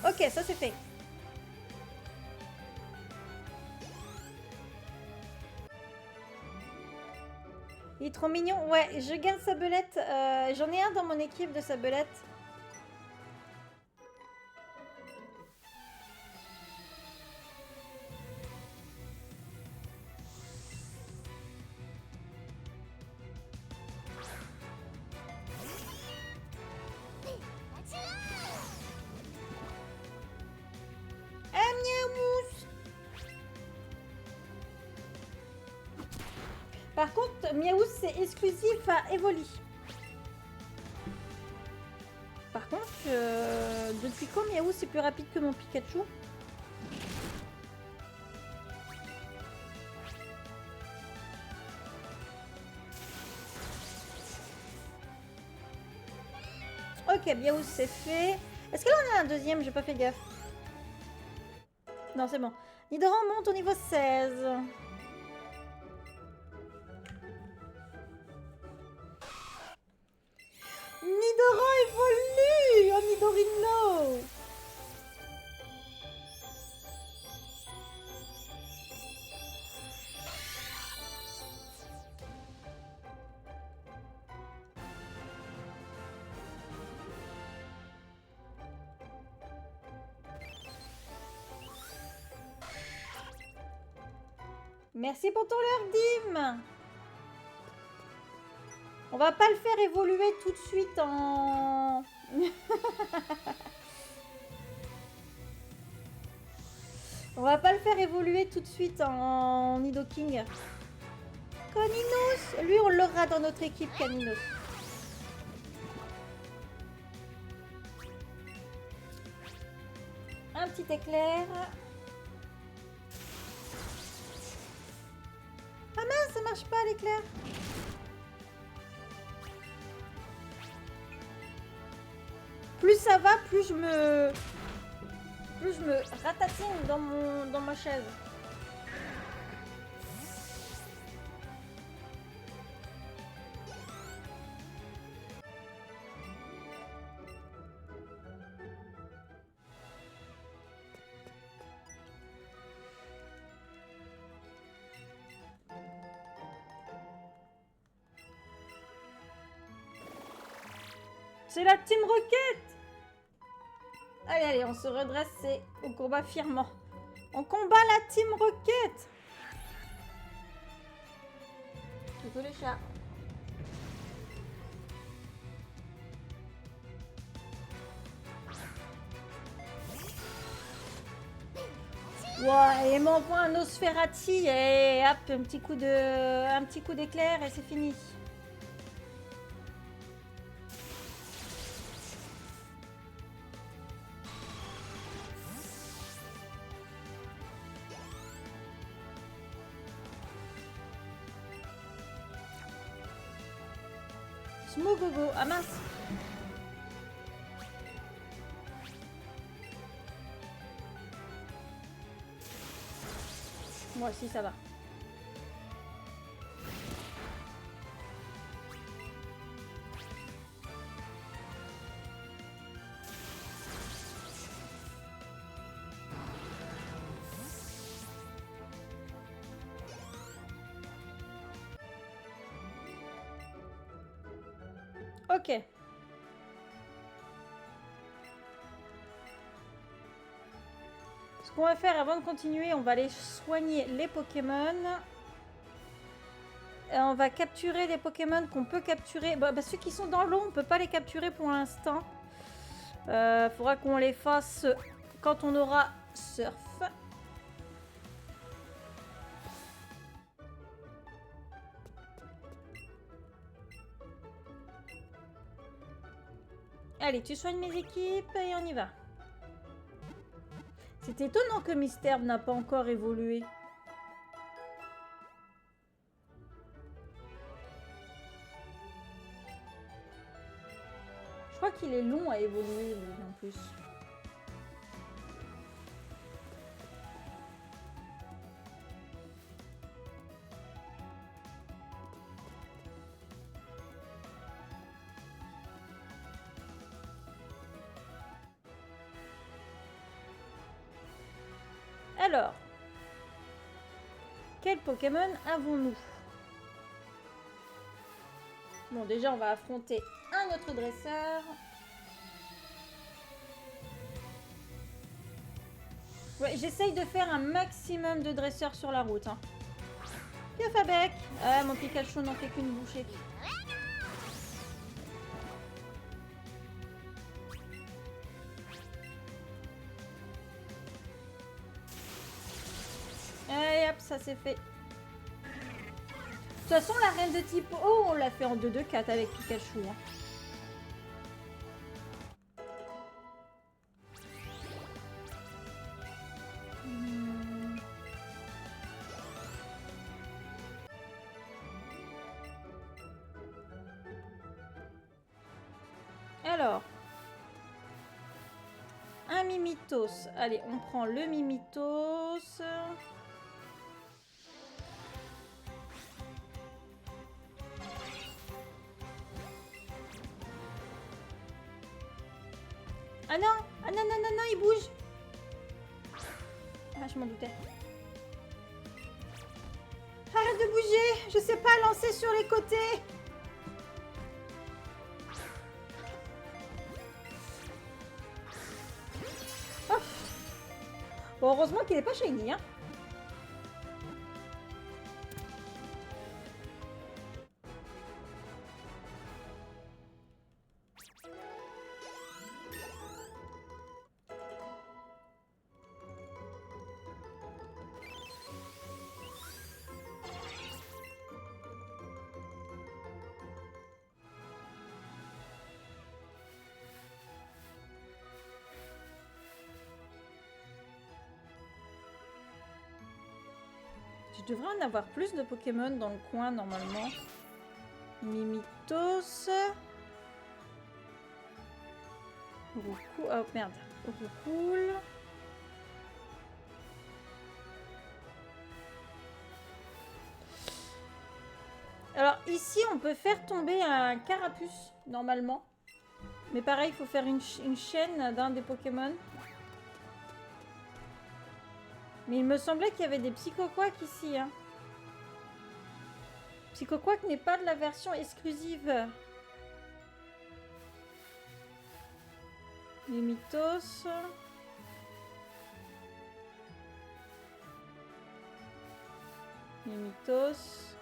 Speaker 1: Ok, ça c'est fait. Il est trop mignon. Ouais, je garde Sabelette. J'en ai un dans mon équipe de Sabelette. Par contre, Miaou, c'est exclusif à Evoli. Par contre, depuis quand Miaou, c'est plus rapide que mon Pikachu? Ok, Miaou, c'est fait. Est-ce qu'elle en a un deuxième? J'ai pas fait gaffe. Non, c'est bon. Nidoran monte au niveau 16. Nidoran évolue! Oh, Nidorino! Merci pour ton leurre, Dim. On va pas le faire évoluer tout de suite en... On va pas le faire évoluer tout de suite en Nidoking. Caninos! Lui, on l'aura dans notre équipe, Caninos. Un petit éclair. Ah mince, ça marche pas l'éclair. Plus ça va, plus je me ratatine dans ma chaise. C'est la Team Rocket! Allez, allez, on se redresse et on combat fièrement. On combat la Team Rocket! Coucou le chat. Ouais, et m'envoie un Nosferati et hop, un petit coup d'éclair et c'est fini. Smogogo, ah mince. Moi aussi ça va. Ok. Ce qu'on va faire avant de continuer, on va aller soigner les Pokémon. Et on va capturer les Pokémon qu'on peut capturer. Bah, ceux qui sont dans l'eau, on peut pas les capturer pour l'instant. Faudra qu'on les fasse quand on aura surf. Allez, tu soignes mes équipes et on y va. C'est étonnant que Misterbe n'a pas encore évolué. Je crois qu'il est long à évoluer, lui, en plus. Alors, quel Pokémon avons-nous? Bon, déjà, on va affronter un autre dresseur. Ouais, j'essaye de faire un maximum de dresseurs sur la route. Hein. Piafabec. Ah, mon Pikachu n'en fait qu'une bouchée. Allez, hop, ça c'est fait. De toute façon, la reine de type eau, on l'a fait en 2-2-4 avec Pikachu. Hein. Alors, un Mimitos. Allez, on prend le Mimitos. Ah non! Ah non, non, non, non, il bouge! Ah, je m'en doutais. Arrête de bouger! Je sais pas lancer sur les côtés! Oh. Bon, heureusement qu'il est pas shiny, hein. Je devrais en avoir plus de Pokémon dans le coin normalement. Mimitos. Roucoule. Oh merde. Roucoule. Alors ici on peut faire tomber un Carapuce normalement. Mais pareil, il faut faire une chaîne d'un des Pokémon. Mais il me semblait qu'il y avait des Psychoquack ici. Hein. Psychoquack n'est pas de la version exclusive. Mimitos. Mimitos.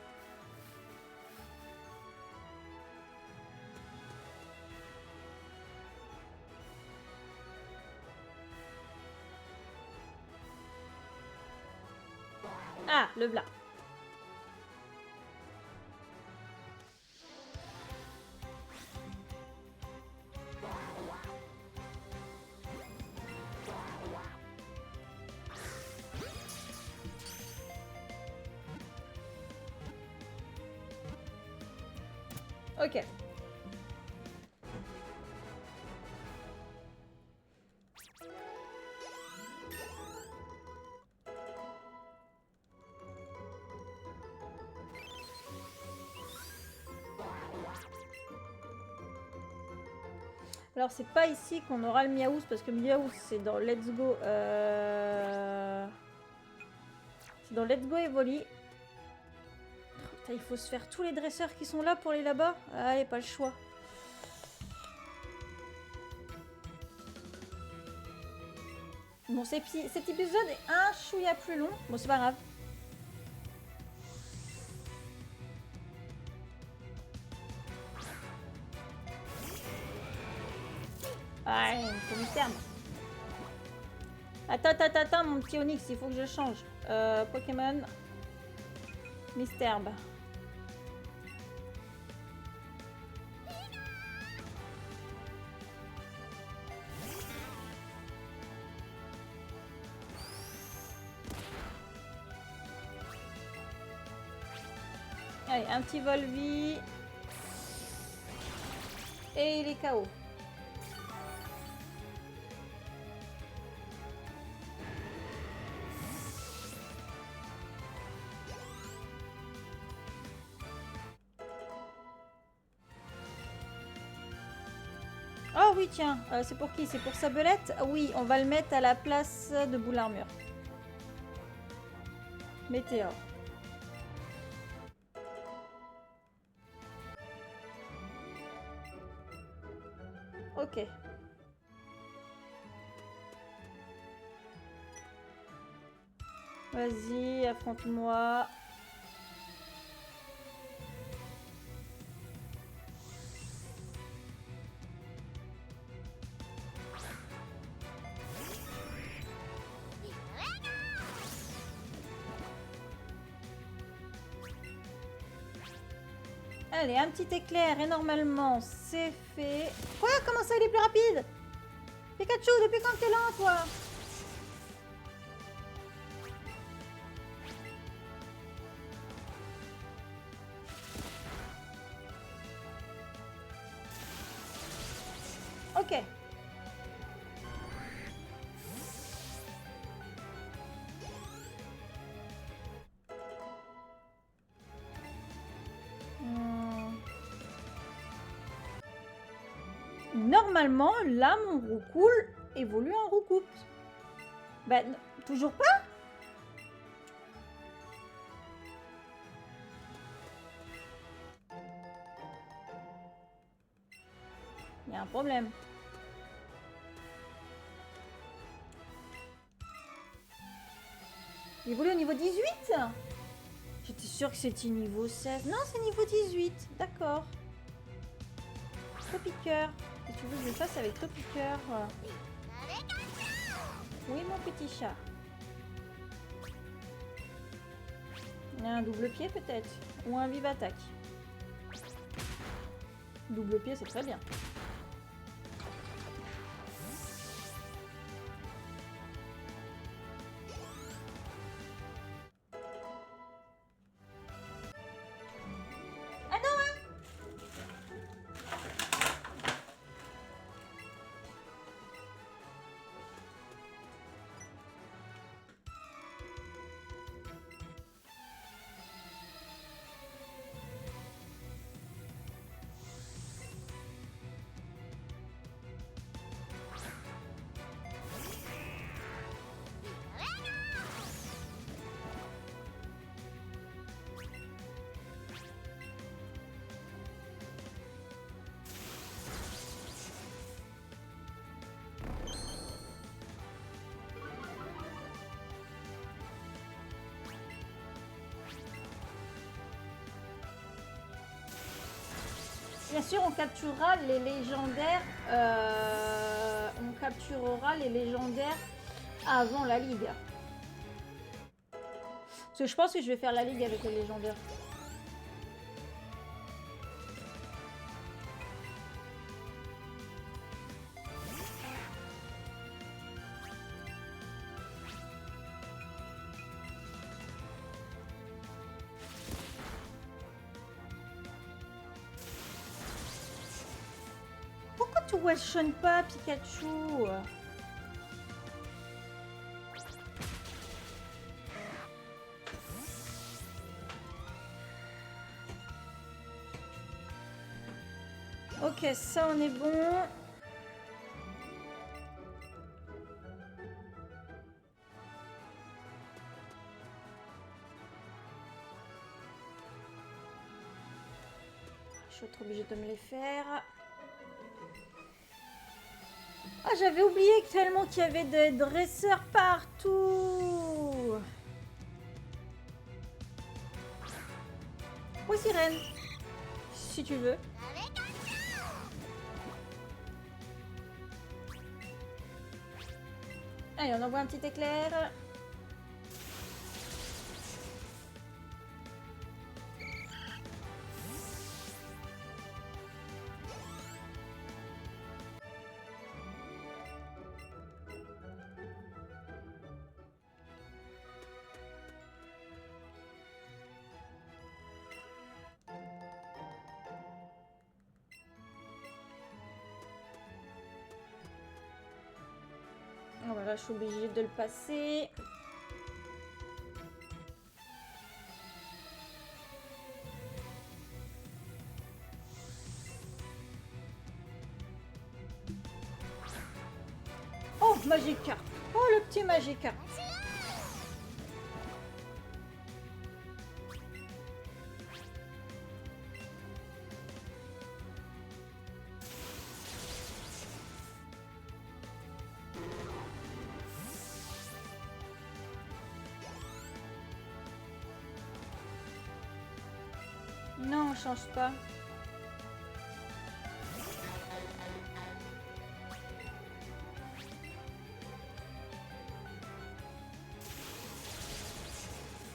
Speaker 1: Ah, le blanc. Ok. Alors c'est pas ici qu'on aura le Miaouz parce que Miaouz c'est dans Let's Go. C'est dans Let's Go Evoli. Oh, putain, il faut se faire tous les dresseurs qui sont là pour aller là-bas. Allez, pas le choix. Bon, cet épisode est un chouïa plus long. Bon, c'est pas grave. Ouais, il faut mystère. Attends, mon petit Onyx, il faut que je change. Pokémon. Mystère. Allez, un petit Volvi. Et il est KO. Oh oui, tiens, c'est pour qui? C'est pour Sabelette? Oui, on va le mettre à la place de Boule Armure. Météore. Ok. Vas-y, affronte-moi. Allez, un petit éclair et normalement c'est fait. Quoi? Comment ça il est plus rapide? Pikachu, depuis quand t'es lent toi? Ok. Normalement, là, mon Roucoule évolue en Roucoupe. Bah, toujours pas? Il y a un problème. Il évolue au niveau 18? J'étais sûre que c'était niveau 16. Non, c'est niveau 18. D'accord. Topiqueur. Si tu veux que je le fasse avec Topiqueur. Oui, mon petit chat. Un double pied peut-être. Ou un vive attaque. Double pied, c'est très bien. Bien sûr, on capturera les légendaires. On capturera les légendaires avant la ligue. Parce que je pense que je vais faire la ligue avec les légendaires. Pourquoi tu one-shot pas, Pikachu? Ok, ça on est bon. Je vais être obligée de me les faire. Oh Ah, j'avais oublié tellement qu'il y avait des dresseurs partout. Oui, sirène. Si tu veux. Allez, on envoie un petit éclair. Voilà, je suis obligée de le passer. Oh, Magikarp. Oh, le petit Magikarp. Non, on change pas.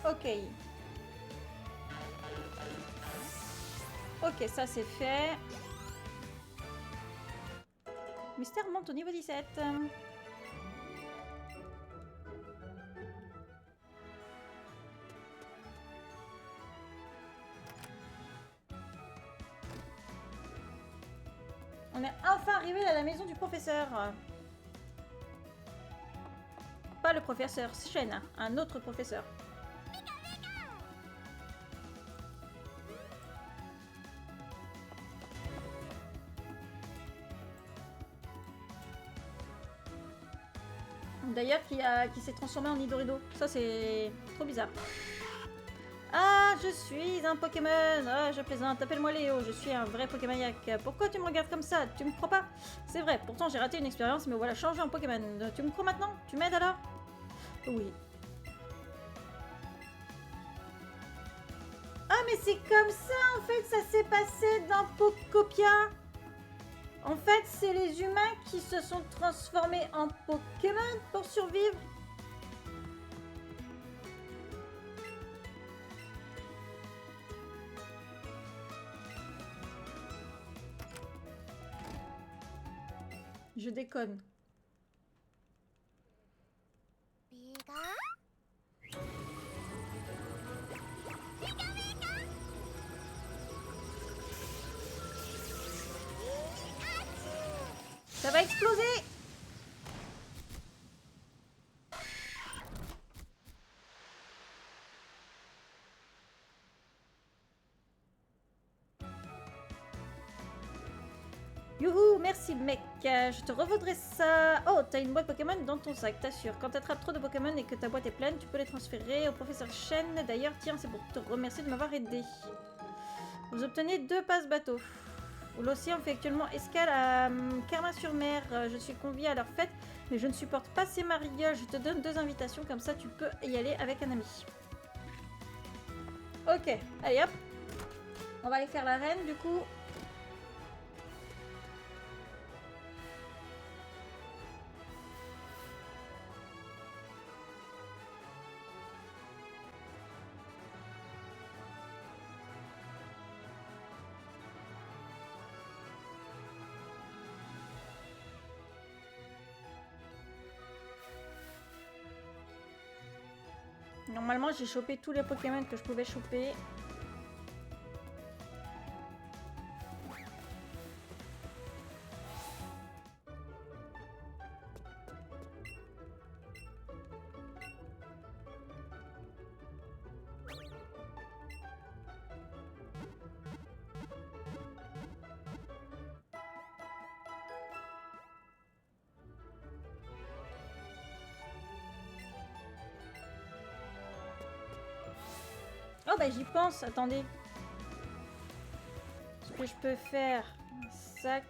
Speaker 1: Ok. Ok, ça c'est fait. Mystère monte au niveau 17. On est enfin arrivé à la maison du professeur. Pas le professeur Shen, un autre professeur. D'ailleurs, qui s'est transformé en Nidorido. Ça, c'est trop bizarre. Ah, je suis un Pokémon. Ah, je plaisante. Appelle-moi Léo. Je suis un vrai Pokémaniac. Pourquoi tu me regardes comme ça? Tu me crois pas? C'est vrai. Pourtant, j'ai raté une expérience, mais voilà, changé en Pokémon. Tu me crois maintenant? Tu m'aides alors? Oui. Ah, mais c'est comme ça, en fait, ça s'est passé dans Pokopia. En fait, c'est les humains qui se sont transformés en Pokémon pour survivre. Je déconne. Ça va exploser! Youhou, merci mec, je te revaudrai ça. Oh, t'as une boîte Pokémon dans ton sac, t'assures. Quand t'attrapes trop de Pokémon et que ta boîte est pleine, tu peux les transférer au professeur Shen. D'ailleurs, tiens, c'est pour te remercier de m'avoir aidé. Vous obtenez 2 passes bateau. L'océan fait actuellement escale à Carmin-sur-Mer. Je suis conviée à leur fête, mais je ne supporte pas ces marigolles. Je te donne 2 invitations, comme ça tu peux y aller avec un ami. Ok, allez hop. On va aller faire la reine du coup. Normalement, j'ai chopé tous les Pokémon que je pouvais choper. Oh bah j'y pense, attendez. Ce que je peux faire, sac.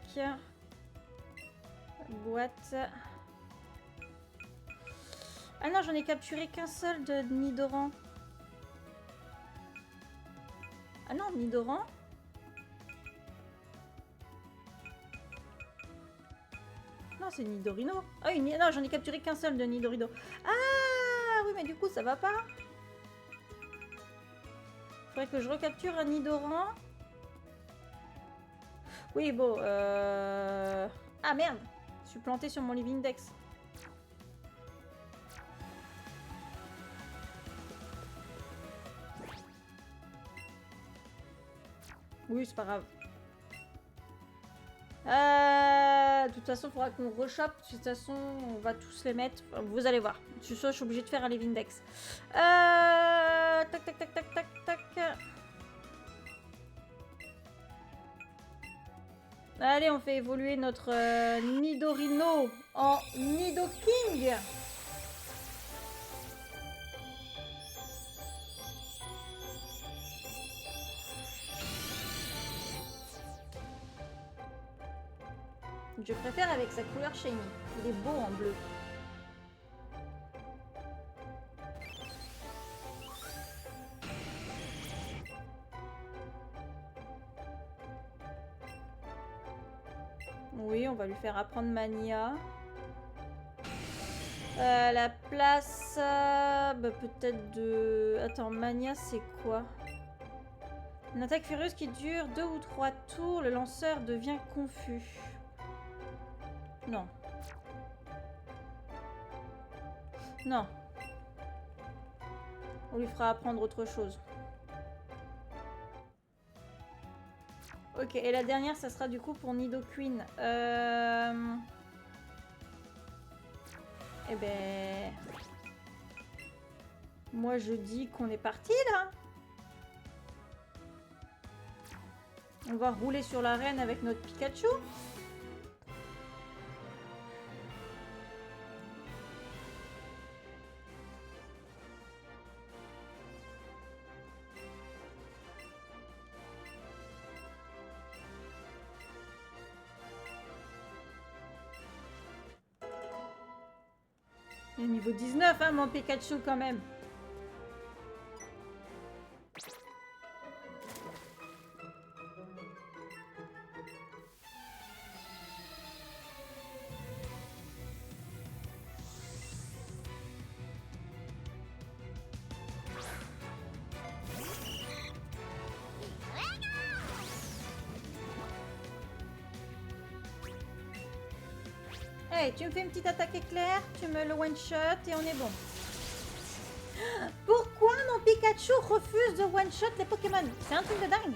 Speaker 1: Boîte. Ah non, j'en ai capturé qu'un seul de Nidoran. Ah non, Nidoran. Non, c'est Nidorino. Ah oui, non, j'en ai capturé qu'un seul de Nidorino. Ah oui, mais du coup, ça va pas. Faudrait que je recapture un Nidoran. Oui, bon. Ah merde, je suis plantée sur mon living dex. Oui, c'est pas grave. De toute façon, il faudra qu'on rechoppe. De toute façon, on va tous les mettre. Enfin, vous allez voir. Je suis obligée de faire un living dex. Tac, tac, tac, tac, tac, tac. Allez, on fait évoluer notre Nidorino en Nidoking. Je préfère avec sa couleur shiny. Il est beau en bleu. Oui, on va lui faire apprendre Mania. La place... bah, peut-être de... Attends, Mania, c'est quoi? Une attaque furieuse qui dure 2 ou 3 tours. Le lanceur devient confus. Non. Non. On lui fera apprendre autre chose. Ok, et la dernière, ça sera du coup pour Nidoqueen. Eh ben... Moi, je dis qu'on est parti, là. On va rouler sur l'arène avec notre Pikachu. Il est niveau 19, hein, mon Pikachu, quand même. Hey, tu me fais une petite attaque éclair, tu me le one-shot et on est bon. Pourquoi mon Pikachu refuse de one-shot les Pokémon? C'est un truc de dingue.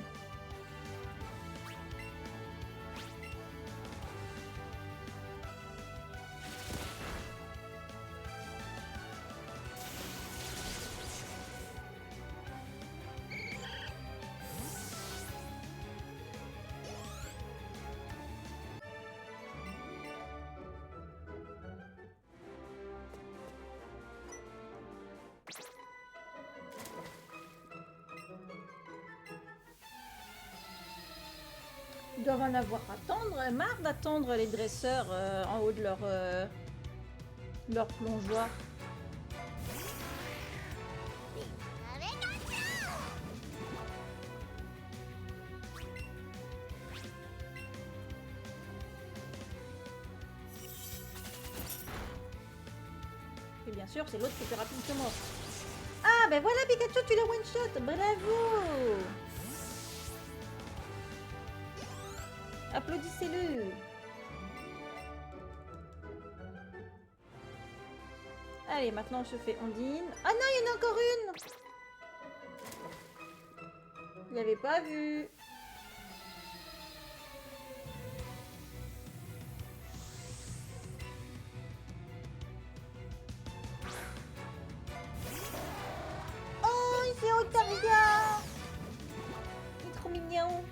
Speaker 1: Ils doivent en avoir marre d'attendre les dresseurs en haut de leur plongeoir. Et bien sûr, c'est l'autre qui est plus rapide que moi. Ah, ben voilà, Pikachu, tu l'as one-shot. Bravo! Applaudissez-le. Allez, maintenant on se fait Ondine. Ah non, il y en a encore une. Je l'avais pas vu. Oh, il fait Otaria. Il est trop mignon.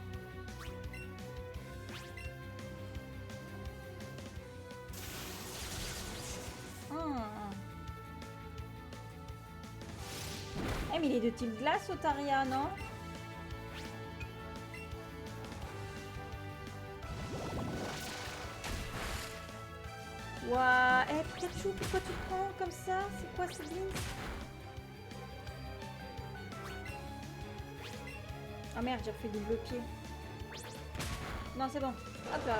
Speaker 1: Eh, mais il est de type glace, Otaria, non? Waouh. Eh, Pikachu, pourquoi tu te prends comme ça? C'est quoi ce beans? Ah merde, j'ai refait double pied. Non, c'est bon. Hop là.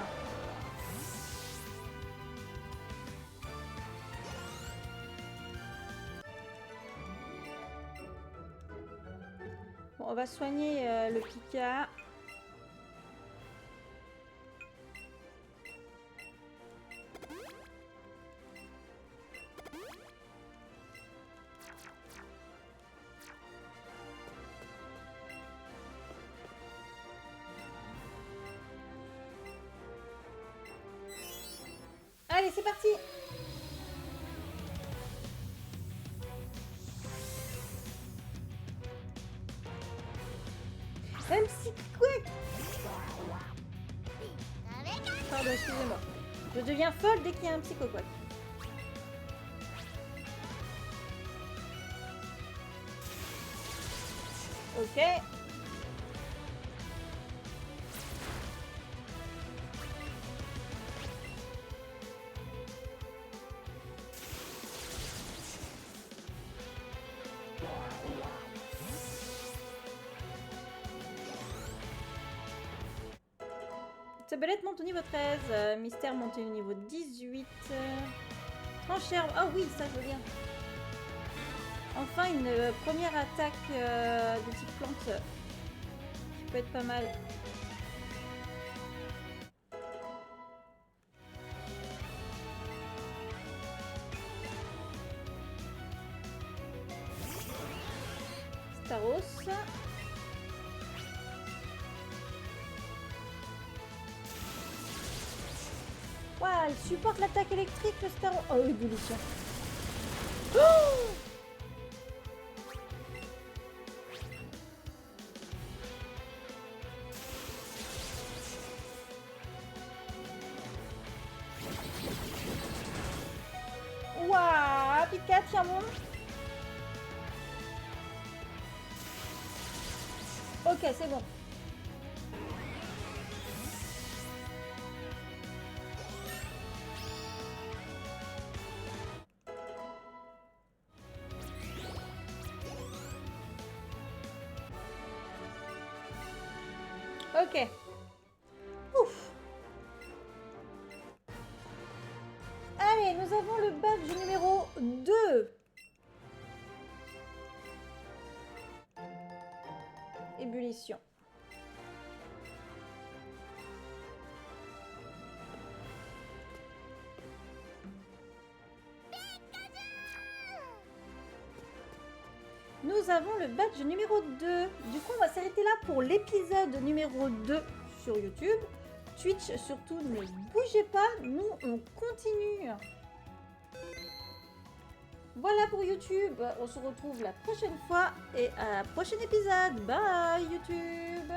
Speaker 1: Bon, on va soigner le Pika. Allez, c'est parti. Un psychique. Pardon, excusez-moi. Je deviens folle dès qu'il y a un psychoquac. Ok. Sabelette monte au niveau 13, Mystère monte au niveau 18. Franchère, oh oui, ça je veux bien. Enfin une première attaque de type plante qui peut être pas mal. Staros. Waouh, il supporte l'attaque électrique le Staros. Oh, ébullition. Oh, waouh, Pika, tiens bon. Ok, c'est bon. Ok. Ouf. Allez, nous avons le badge numéro 2. Ébullition. Nous avons le badge numéro 2. Du coup, on va s'arrêter là pour l'épisode numéro 2 sur YouTube. Twitch, surtout, ne bougez pas. Nous, on continue. Voilà pour YouTube. On se retrouve la prochaine fois et à la prochaine épisode. Bye YouTube.